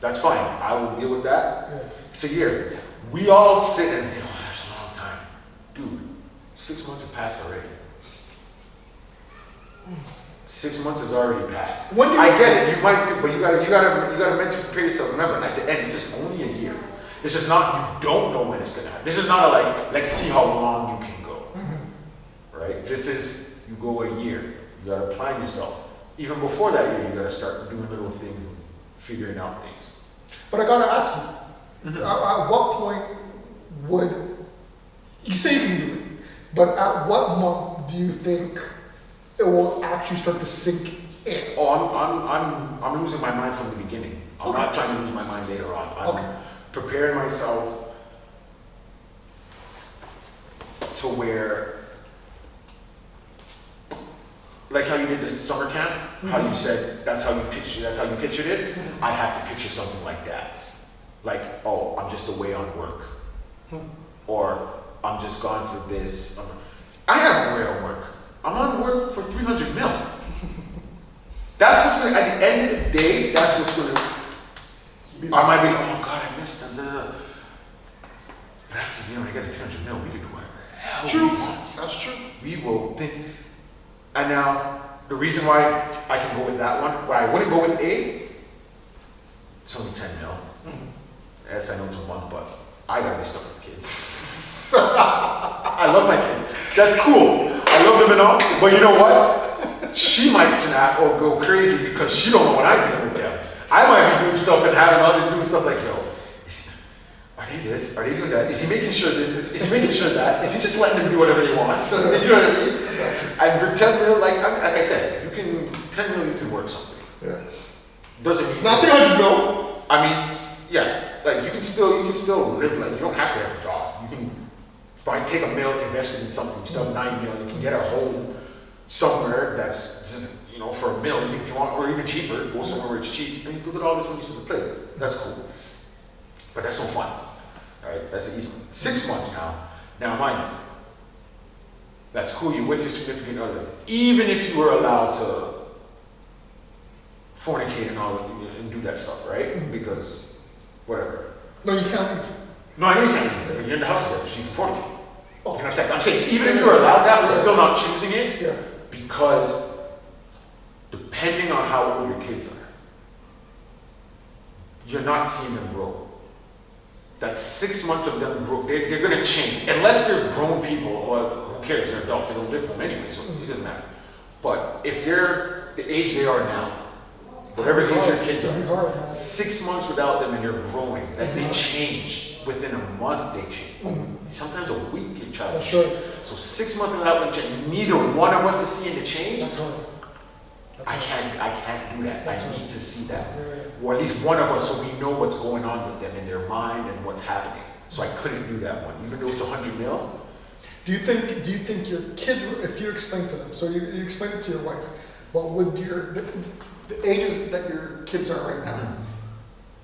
That's fine. I will deal with that.
Yeah.
It's a year. We all sit and think, oh, that's a long time. Dude, 6 months have passed already. 6 months has already passed.
When do you-
I get it. You might think, but you gotta mentally prepare yourself. Remember, at the end, it's just only a year. This is not, you don't know when it's gonna happen. This is not a like, let's see how long you can go, right? This is, you go a year. You gotta plan yourself. Even before that year, you gotta start doing little things and figuring out things.
But I gotta ask you, at what point would, you say you can do it, but at what month do you think it will actually start to sink in?
Oh, I'm losing my mind from the beginning. I'm not trying to lose my mind later on. I'm preparing myself to where, like how you did the summer camp, how you said that's how you pictured it. I have to picture something like that. Like, oh, I'm just away on work, or I'm just gone for this. I am away on work. I'm on work for 300 mil. That's what's gonna, at the end of the day, that's what's gonna, I might be, oh God, I missed them. But after, I got a 300 mil, we can do whatever the hell we want.
That's true.
We will think. And now, the reason why I can go with that one, why I wouldn't go with A, it's only 10 mil. Yes, I know it's a month, but I gotta be stuck with the kids. I love my kids. That's cool. I love them and all, but you know what? She might snap or go crazy because she don't know what I'm doing with them. I might be doing stuff and having others doing stuff like, yo, are they this? Are they doing that? Is he making sure this? Is he making sure that? Is he just letting them do whatever they want? You know what I mean? And for 10 million, like I said, you can, 10 million, you can work something.
Yeah.
Doesn't mean
it's not 300 mil.
I mean, yeah, like you can still live like, you don't have to have a job. You can take $1 million, invest it in something, you still have $9 million, you can get a home somewhere that's, for $1 million if you want, or even cheaper, go somewhere where it's cheap, and you can look at all this money to play with. That's cool. But that's no fun. All right, that's an easy one. 6 months now. Now mind you, that's cool, you're with your significant other. Even if you were allowed to fornicate and all and do that stuff, right? Because whatever.
No, you can't leave.
No, I know you can't leave, but you're in the house together, so you can fornicate. You know what I'm saying? I'm saying, even if you were allowed that, we're still not choosing it, because depending on how old your kids are, you're not seeing them grow. That's 6 months of them grow. They're going to change. Unless they're grown people, or who cares, they're adults, they don't live home anyway, so it doesn't matter. But if they're the age they are now, whatever age your kids are, 6 months without them and they're growing, that they change. Within a month, they change. Sometimes a week, your child changes. So 6 months without them change, neither one of us is seeing the change.
That's hard.
I can't do that. I need to see that. Or at least one of us, so we know what's going on with them in their mind and what's happening. So I couldn't do that one, even though it's 100 mil.
Do you think your kids, if you explain to them, so you explain it to your wife, but would the ages that your kids are right now,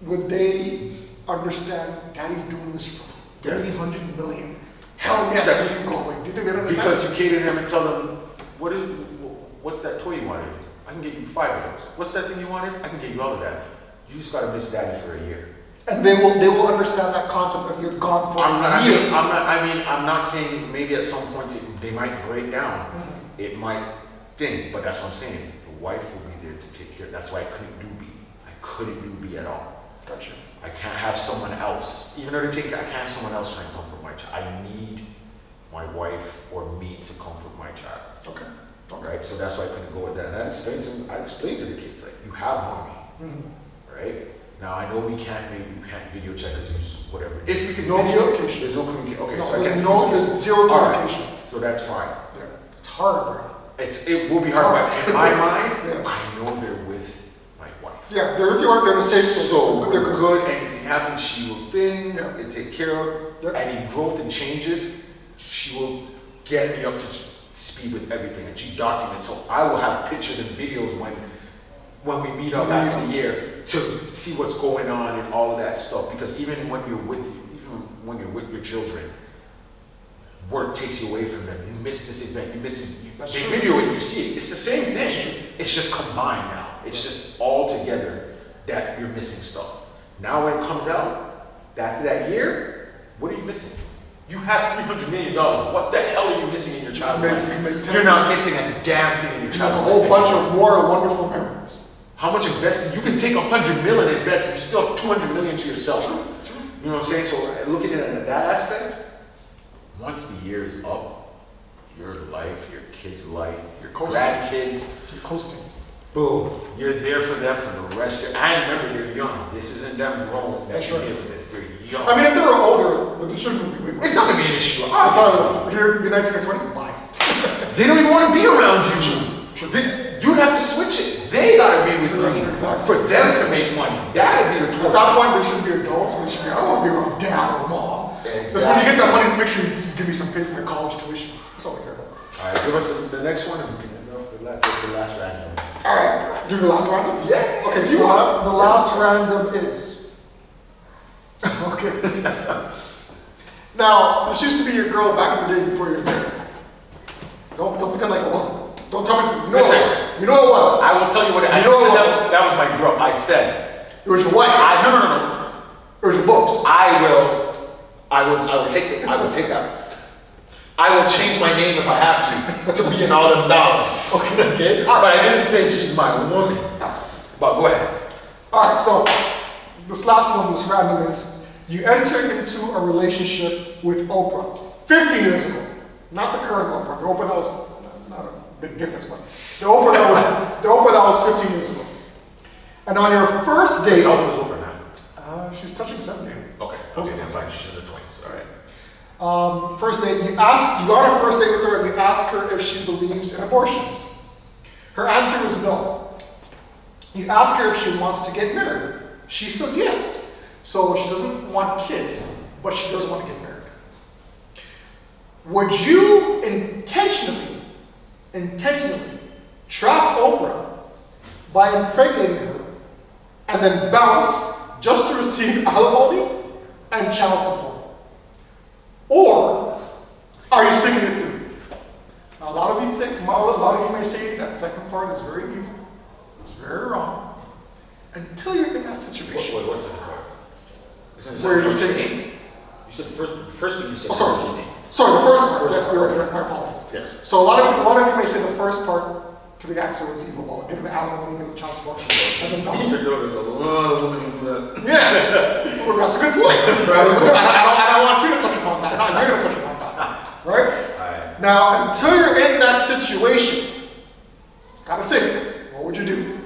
would they understand Daddy's doing this for 300 million? Hell yes, you can go away. Do you think they understand?
Because you cater to them and tell them, what's that toy you wanted? I can get you 5 of those. What's that thing you wanted? I can get you all of that. You just gotta miss Daddy for a year.
And they will understand that concept of you're gone for a year.
I'm not saying maybe at some point they might break down. It might think, but that's what I'm saying. The wife will be there to take care. That's why I couldn't do B. I couldn't do B at all.
Gotcha.
I can't have someone else, even though they think I can't have someone else trying to comfort my child. I need my wife or me to comfort my child.
Okay.
Right? So that's why I couldn't go with that. And I explained to the kids, like, you have mommy. Right? Now I know we can't video check because whatever. If we can
no
video,
communication.
there's no communication. Okay,
no,
so I can't.
there's zero communication.
Right. So that's fine.
Yeah. It's hard, bro.
It will be hard, but in my mind, I know they're with my wife.
Yeah, they're with your wife, they're in a safe space.
So they're good. Anything happens, she will think and take care of.
Yep.
Any growth and changes, she will get me up to speed with everything, and she documents. So I will have pictures and videos when we meet up after the year to see what's going on and all of that stuff. Because even when you're with your children, work takes you away from them. You miss this event, you miss it. They video it, you see it. It's the same thing. It's just combined now. It's just all together that you're missing stuff. Now when it comes out, after that year, what are you missing? You have $300 million. What the hell are you missing in your child's life? You're not missing a damn thing in your child's life.
A whole bunch of more wonderful memories.
How much investing? You can take $100 million and invest, you still have $200 million to yourself. You know what I'm saying? So looking at it in that aspect, once the year is up, your life, your kids' life, your grandkids,
You're coasting.
boom, you're there for them for the rest of. And remember, they're young. This isn't them grown.
That's
You're
right.
dealing with this. They're young.
I mean, if they were older, the decision would be way more.
It's not gonna be an issue.
It's
Obviously.
not, you're 19 or 20, bye.
They don't even want to be around you.
Sure.
You have to switch it. They gotta be with
Sure,
you
exactly.
for them to make money. That'd be the
At
truth.
that point, they should be adults, and they should be, I don't want to be around dad or mom. Because when you get that money, just make sure you give me some pay for my college tuition. That's all I care about.
All right, give us the next one, and we can end up the last random.
All right, do the last random?
Yeah.
Okay, so the last random is. Okay. Now, this used to be your girl back in the day before you were married. Don't pretend like it wasn't. Don't tell me. You know it was. You know it was.
I will tell you what. I
You know
know
what?
that was my girl. I said.
It was your wife.
No.
It was your books.
I will take that. I will change my name if I have to be in all them dollars. Okay. But I didn't say she's my woman. But go ahead.
All right, so this last one, this random is, you enter into a relationship with Oprah 15 years ago. Not the current Oprah. The Oprah that was, not a big difference, but the Oprah that was 15 years ago. And on your first date,
How old is Oprah now?
she's touching 70.
Okay, that's fine. She's in the 20s. All right.
First date, you go on a first date with her and you ask her if she believes in abortions. Her answer was no. You ask her if she wants to get married. She says yes. So she doesn't want kids, but she does want to get married. Would you intentionally trap Oprah by impregnating her and then bounce just to receive alimony and child support? Or are you sticking it through? Now, a lot of you may say that second part is very evil. It's very wrong. Until you're in that situation.
Wait, what's the part?
Where you're just taking.
You said the first thing you said.
Oh, sorry.
was eating.
Sorry, the first part.
First
Yes,
part.
my apologies.
Yes.
So a lot of you may say the first part to the answer was evil, while getting the alimony and the child support. And then
You
bouncing.
said there's a lot of women who do that.
Yeah, well, that's a good point. I don't want you to touch upon that. Not you're going to touch upon that. Right?
Alright.
Now, until you're in that situation, gotta think, what would you do?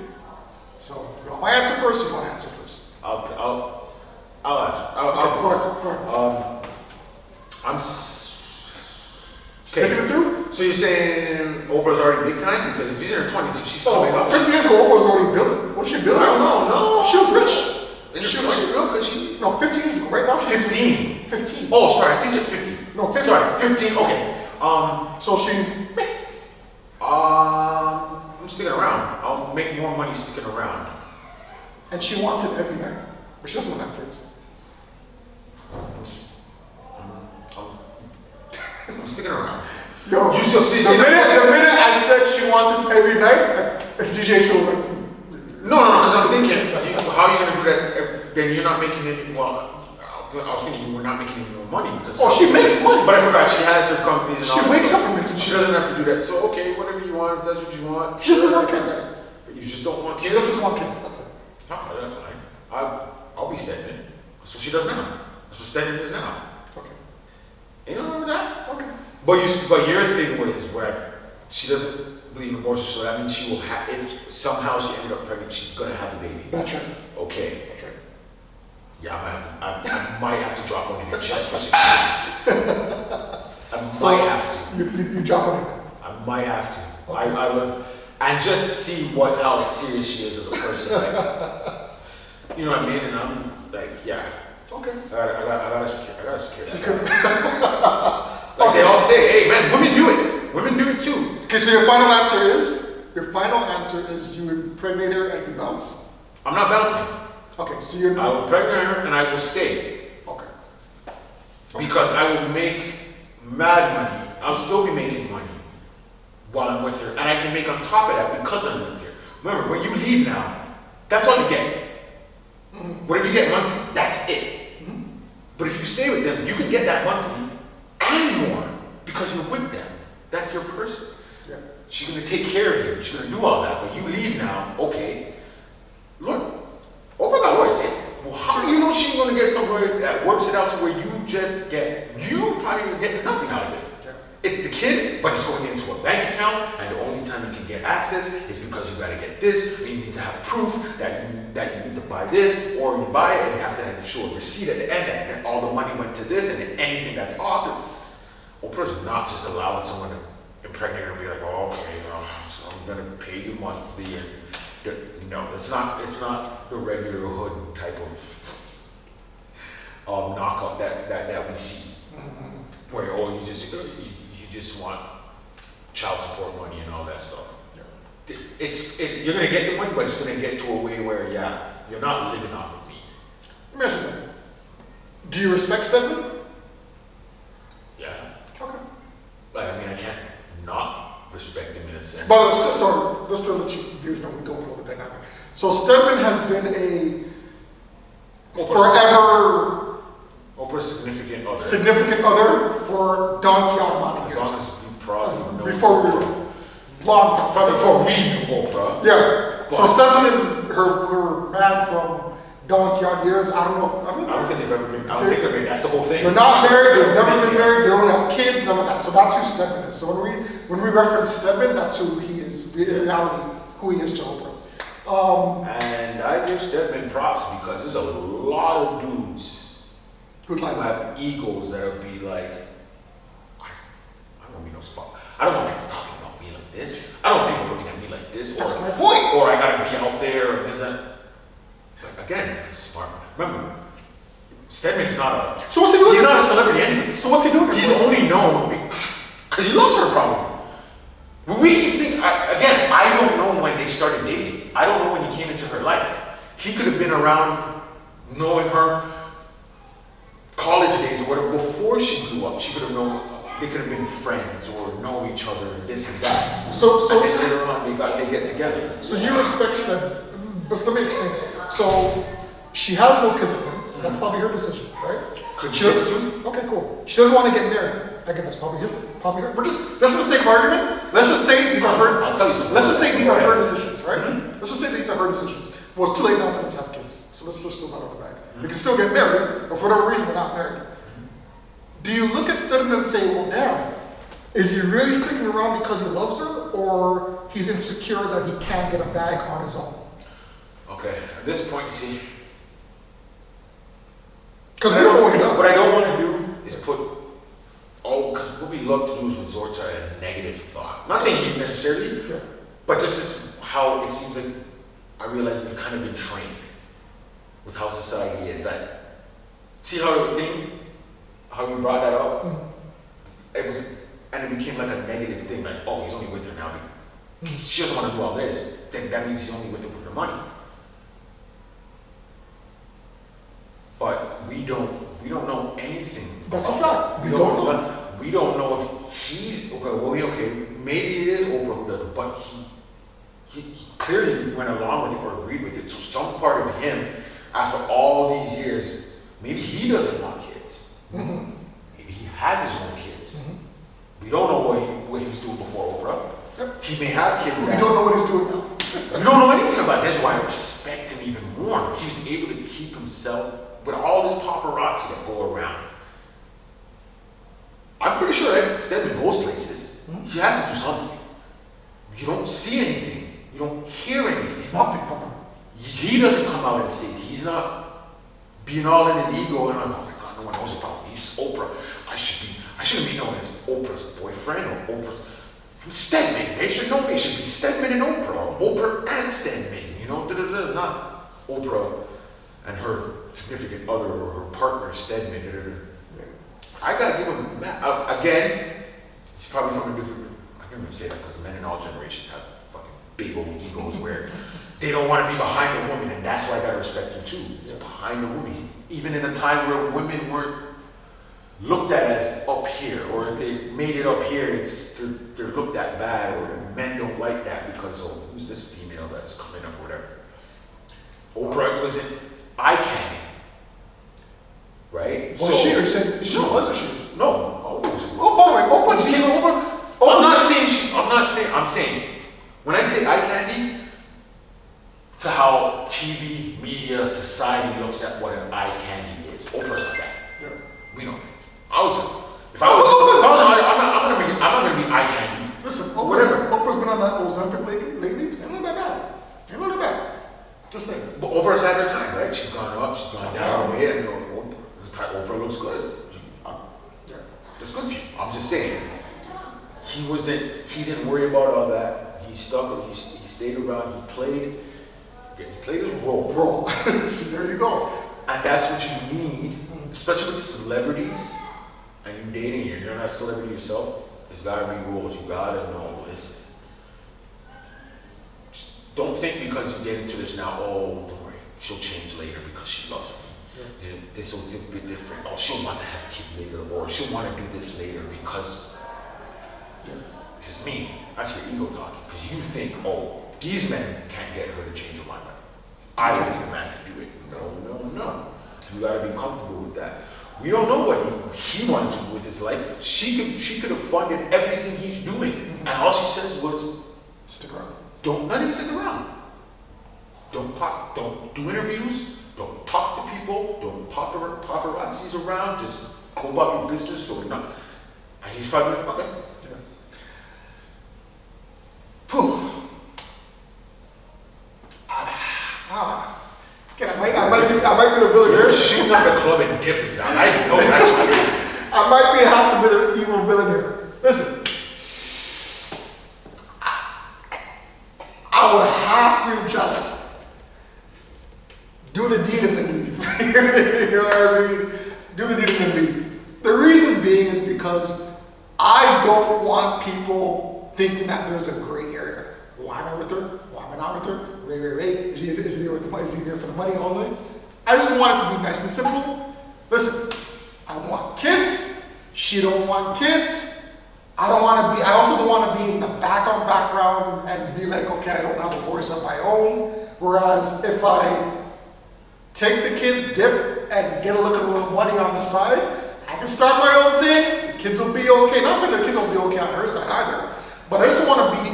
So, you want my answer first, or you want to answer first?
I'll answer.
Okay, go ahead.
I'm
Sticking it through?
So you're saying Oprah's already big time? Because if she's in her 20s, she's coming up.
50 years ago, Oprah was already building. What's she building?
I don't know, no.
She was rich.
In her 20s, no, because she...
No, 15 years ago. Right now, she's
15.
15.
Oh, sorry, I think it's 50.
No, 15.
Sorry, 15, okay.
So she's...
I'm sticking around. I'll make more money sticking around.
And she wants it every night. But she doesn't want to have kids.
I'm sticking around.
Yo,
You so- see-
the
see-
minute I said she wants it every night, if DJ shows like,
No, because I'm thinking, how are you going to do that? Then you're not making any, well, I was thinking you were not making any more money. Because
oh, she makes money.
But I forgot, she has her companies and
She
all
wakes
that.
up and makes
She
money.
doesn't have to do that. So, okay, whatever you want, if that's what you want.
She doesn't want
sure.
kids.
But you just don't want
She
kids?
just want kids, that's it.
No, that's fine. I'll be stagnant. That's what she does now. That's what stagnant is now.
Okay.
Ain't nothing wrong with that.
Okay.
But your thing was where she doesn't believe in abortion, so that means she will have, if somehow she ended up pregnant, she's gonna have the baby.
That's right.
Okay.
That's right.
Yeah, I might have to drop one in here just for security. I might have to.
You drop it in.
I might have to.
Okay.
I would, and just see how serious she is as a person. Like, you know what I mean? And I'm like, yeah.
Okay.
I gotta secure that.
Secure.
Like they all say, hey man, women do it. Women do it too.
Okay, so your final answer is you would impregnate her and you bounce.
I'm not bouncing.
Okay, so you're
I will pregnant her and I will stay.
Okay.
Because I will make mad money. I'll still be making money while I'm with her. And I can make on top of that because I'm with her. Remember, when you leave now, that's all you get. Whatever you get monthly, that's it. But if you stay with them, you can get that monthly and more because you're with them. That's your person.
Yeah.
She's gonna take care of you. She's gonna do all that. But you leave now, okay. Look, Oprah got lawyers. Well, how do you know she's gonna get somebody at work to where you probably are getting nothing out of it.
Yeah.
It's the kid, but it's going into a bank account, and the only time you can get access is because you gotta get this, or you need to have proof that you need to buy this, or you buy it and you have to show a receipt at the end that all the money went to this, and then anything that's offered. Oprah's not just allowing someone to impregnate her and be like, oh, okay, well, so I'm gonna pay you monthly, and no, it's not the regular hood type of knockout that we see, where you just want child support money and all that stuff. Yeah. You're gonna get the money, but it's gonna get to a way where you're not living off of me.
Let me ask you something. Do you respect Stedman?
Yeah.
Okay.
Like, I mean, I can't not respect him in a sense.
But just to let you viewers know, we don't know the dynamic. So Stedman has been forever
Oprah's
significant other for donkey on
as
years.
long as you probably know.
Before we were long time.
But before we knew Oprah.
Yeah. So Stedman is her man from donkey on years. I don't know.
I don't think they've ever been. I don't think they've been. That's the whole thing.
They're not married. They've never been married. They don't have kids. None of that. So that's who Stedman is. So when we reference Stedman, that's who he is. In reality, who he is to Oprah.
And I give Stedman props because there's a lot of dudes who have egos that'll be like, I don't want to be no spot. I don't want people talking about me like this. I don't want people looking at me like this.
That's my point.
Or I gotta be out there or this and that. Again, smart. Remember, Stedman's not a.
So what's he doing?
He's not a celebrity anyway.
So what's he doing?
He's only known because he loves her probably. When we keep thinking, again, I don't know when they started dating. I don't know when he came into her life. He could have been around knowing her college days or whatever before she grew up. She could have known, they could have been friends or know each other and this and that.
So
and then later on they get together.
So you respect Stedman, but let me explain. So she has no kids with him. That's probably her decision, right?
Could
She
she
doesn't. Okay, cool. She doesn't want to get married. Again, that's probably her. We're just for the sake of argument. Let's just say these are her.
I'll tell you something.
Let's just say these are her decisions, right? Let's just say these are her decisions. Well, it's too late now for them to have kids, so let's just throw that out the bag. They can still get married, but for whatever reason they're not married. Do you look at Stedman and say, well, damn, is he really sticking around because he loves her, or he's insecure that he can't get a bag on his own?
Okay, at this point, you see.
Because we don't know what he does.
What I don't want to do is put because what we love to do is resort to a negative thought. I'm not saying he necessarily, but just how it seems like I realize we've kind of been trained with how society is. That see how you brought that up? It was, and it became like a negative thing. Like, oh, he's only with her now. She doesn't want to do all this. Then that means he's only with her for the money. But we don't know anything.
That's a fact. We don't know.
We don't know if he's okay. Maybe it is Oprah who does it, but he clearly went along with it or agreed with it. So some part of him, after all these years, maybe he doesn't want kids.
Mm-hmm.
Maybe he has his own kids. Mm-hmm. We don't know what he was doing before Oprah. Yep. He may have kids.
We don't know what he's doing now.
We don't know anything about it. That's why I respect him even more. He was able to keep himself with all this paparazzi that go around. I'm pretty sure that Stedman goes places. He has to do something. You don't see anything. You don't hear anything.
Nothing from him.
He doesn't come out and say it. He's not being all in his ego and like, oh my God, no one knows about me. He's Oprah. I shouldn't be known as Oprah's boyfriend or Oprah's. I'm Stedman. They should know me. It should be Stedman and Oprah. Or Oprah and Stedman. You know, not Oprah and her significant other or her partner Stedman. I gotta give him again. He's probably from a different. I can't even say that because men in all generations have fucking big old egos where they don't want to be behind a woman, and that's why I gotta respect him too. He's behind a woman, even in a time where women weren't looked at as up here, or if they made it up here, they're looked at bad, or men don't like that because who's this female that's coming up or whatever. Oprah was an eye candy. Right?
Was she or said she was or she?
No.
Oh, by the way, Oprah came over.
I'm saying, when I say eye candy, to how TV, media, society looks at what an eye candy is. Oprah's not that.
Yeah.
We know. If I was, I'm not gonna be eye candy.
Listen,
Whatever.
Oprah's been on that Ozempic lately. Ain't none of that bad. Ain't none of that bad. Just saying.
But Oprah's had her time, right? She's gone up, she's gone down. Yeah, Oprah looks good.
Yeah.
That's good for you. I'm just saying. He didn't worry about all that. He stayed around, he played his role.
See, there you go.
And that's what you need, especially with celebrities, and you dating, you're not a celebrity yourself, there's gotta be rules, you gotta know this. Don't think because you get into this now, oh, don't worry, she'll change later because she loves me. Yeah. This will be different, oh, she'll want to have a kid later, or she'll want to do this later because this is me. That's your ego talking. Because you think, oh, these men can't get her to change her mind. I don't need a man to do it. No. You gotta be comfortable with that. We don't know what he wanted to do with his life. She could have funded everything he's doing. And all she says was,
stick around.
Not even stick around. Don't talk, don't do interviews, don't talk to people, don't paparazzis around, just go about your business, do it not. And he's probably like, okay.
Phew. I might be the villain.
You're shooting up the club and dipping down. I know that's what you're doing.
I might be half a bit of evil villain here. Listen, I would have to just do the deed and then leave. You know what I mean? Do the deed and then leave. The reason being is because I don't want people thinking that there's a gray area. Why am I with her? Why am I not with her? Ray. Is he there with the money? Is he there for the money only? I just want it to be nice and simple. Listen, I want kids. She don't want kids. I also don't want to be in the background and be like, okay, I don't have a voice of my own. Whereas if I take the kids, dip, and get a look at a little money on the side, I can start my own thing. The kids will be okay. Not saying the kids will be okay on her side either, but I just want to be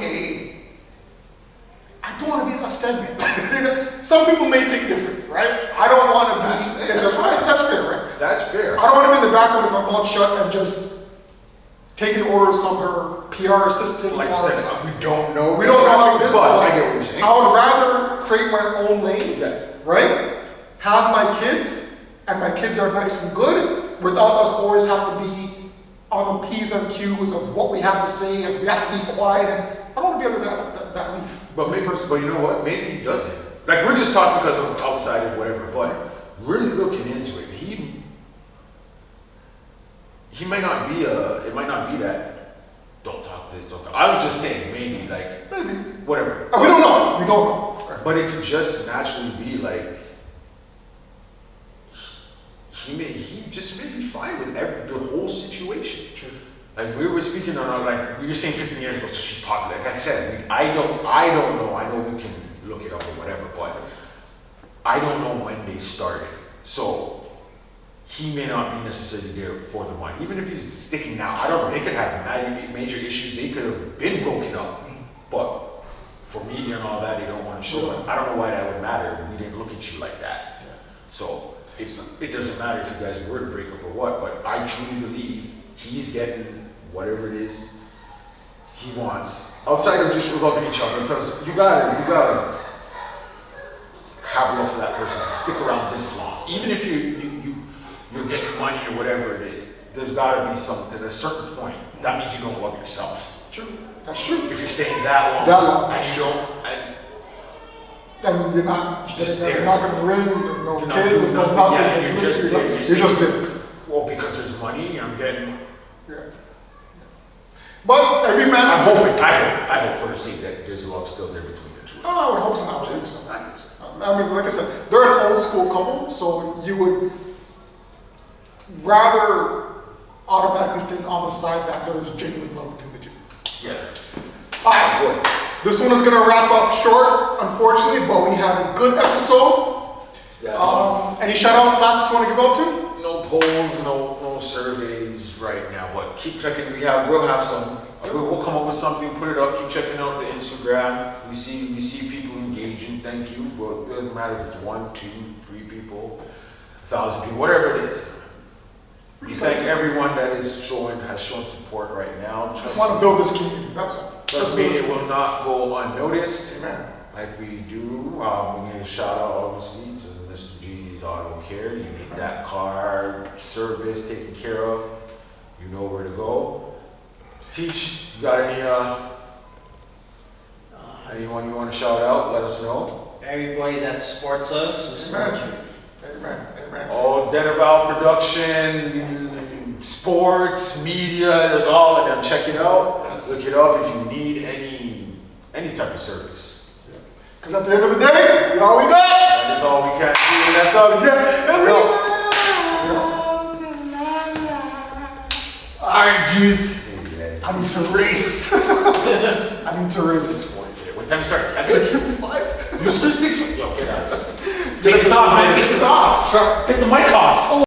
I don't want to be a stagnant. Some people may think different, right? I don't want to be that's fair, right?
That's fair.
I don't want to be in the background with my mouth shut and just taking orders from her PR assistant.
Like I said, we don't know.
We don't know how it is.
But I get what you're saying.
I would rather create my own lane, right? Have my kids, and my kids are nice and good, without us always have to be on the P's and Q's of what we have to say, and we have to be quiet. And I don't want to be under that leaf.
But you know what? Maybe he doesn't. Like, we're just talking because of outside or whatever, but really looking into it, he might not be it might not be that, don't talk this, don't talk. I was just saying, maybe, whatever.
We don't know.
But it could just naturally be like, he just may be fine with the whole situation.
True.
Like we were speaking on, we were saying 15 years ago, so she's popular. Like I said, I don't know. I know we can look it up or whatever, but I don't know when they started. So he may not be necessarily there for the money. Even if he's sticking now, I don't know. They could have major issues. They could have been broken up, but for media and all that, they don't want to show it. I don't know why that would matter. We didn't look at you like that. Yeah. So it doesn't matter if you guys were to break up or what. But I truly believe he's getting whatever it is he wants, outside of just loving each other, because you gotta have love for that person to stick around this long. Even if you're getting money or whatever it is, there's gotta be something. At a certain point, that means you don't love yourself.
True. That's true.
If you're staying that long, and you don't,
and you're not
just
there.
You're
not gonna ring. There's no kids. There's no nothing.
Yeah, you're just there.
You're just there.
Well, because there's money, I'm getting.
Yeah. But every man
I hope for the sake that there's love still there between the two.
Oh, I would hope so. I would think so. I mean, like I said, they're an old school couple, so you would rather automatically think on the side that there is genuine love between the two.
Yeah.
All right. This one is going to wrap up short, unfortunately, but we had a good episode. Yeah. Any shout outs last that you want to give out to?
No polls, no surveys right now, but keep checking. We'll have some. We'll come up with something, put it up. Keep checking out the Instagram. We see people engaging. Thank you. Well, it doesn't matter if it's 1, 2, 3 people, 1,000 people, whatever it is. We thank everyone that has shown support right now.
Just want to build this community, that's all.
Trust me, it will not go unnoticed.
Amen.
Like we do, we need a shout out obviously to Mr. G's Auto Care. You need that car service taken care of, you know where to go. Teach, you got anyone you want to shout out? Let us know.
Everybody that supports us, we support you.
Amen. Amen.
Oh, Dennerval Production, sports, media, there's all of them. Check it out.
Yes.
Look it up if you need any type of service.
Because at the end of the day, we all we got.
That is all we can do, and that's all we get. Alright, Jews.
I need to race. I need to race.
What time you start?
6:55.
You start 6. Yo, get out. Take this off, man. Take this off. Take the mic off.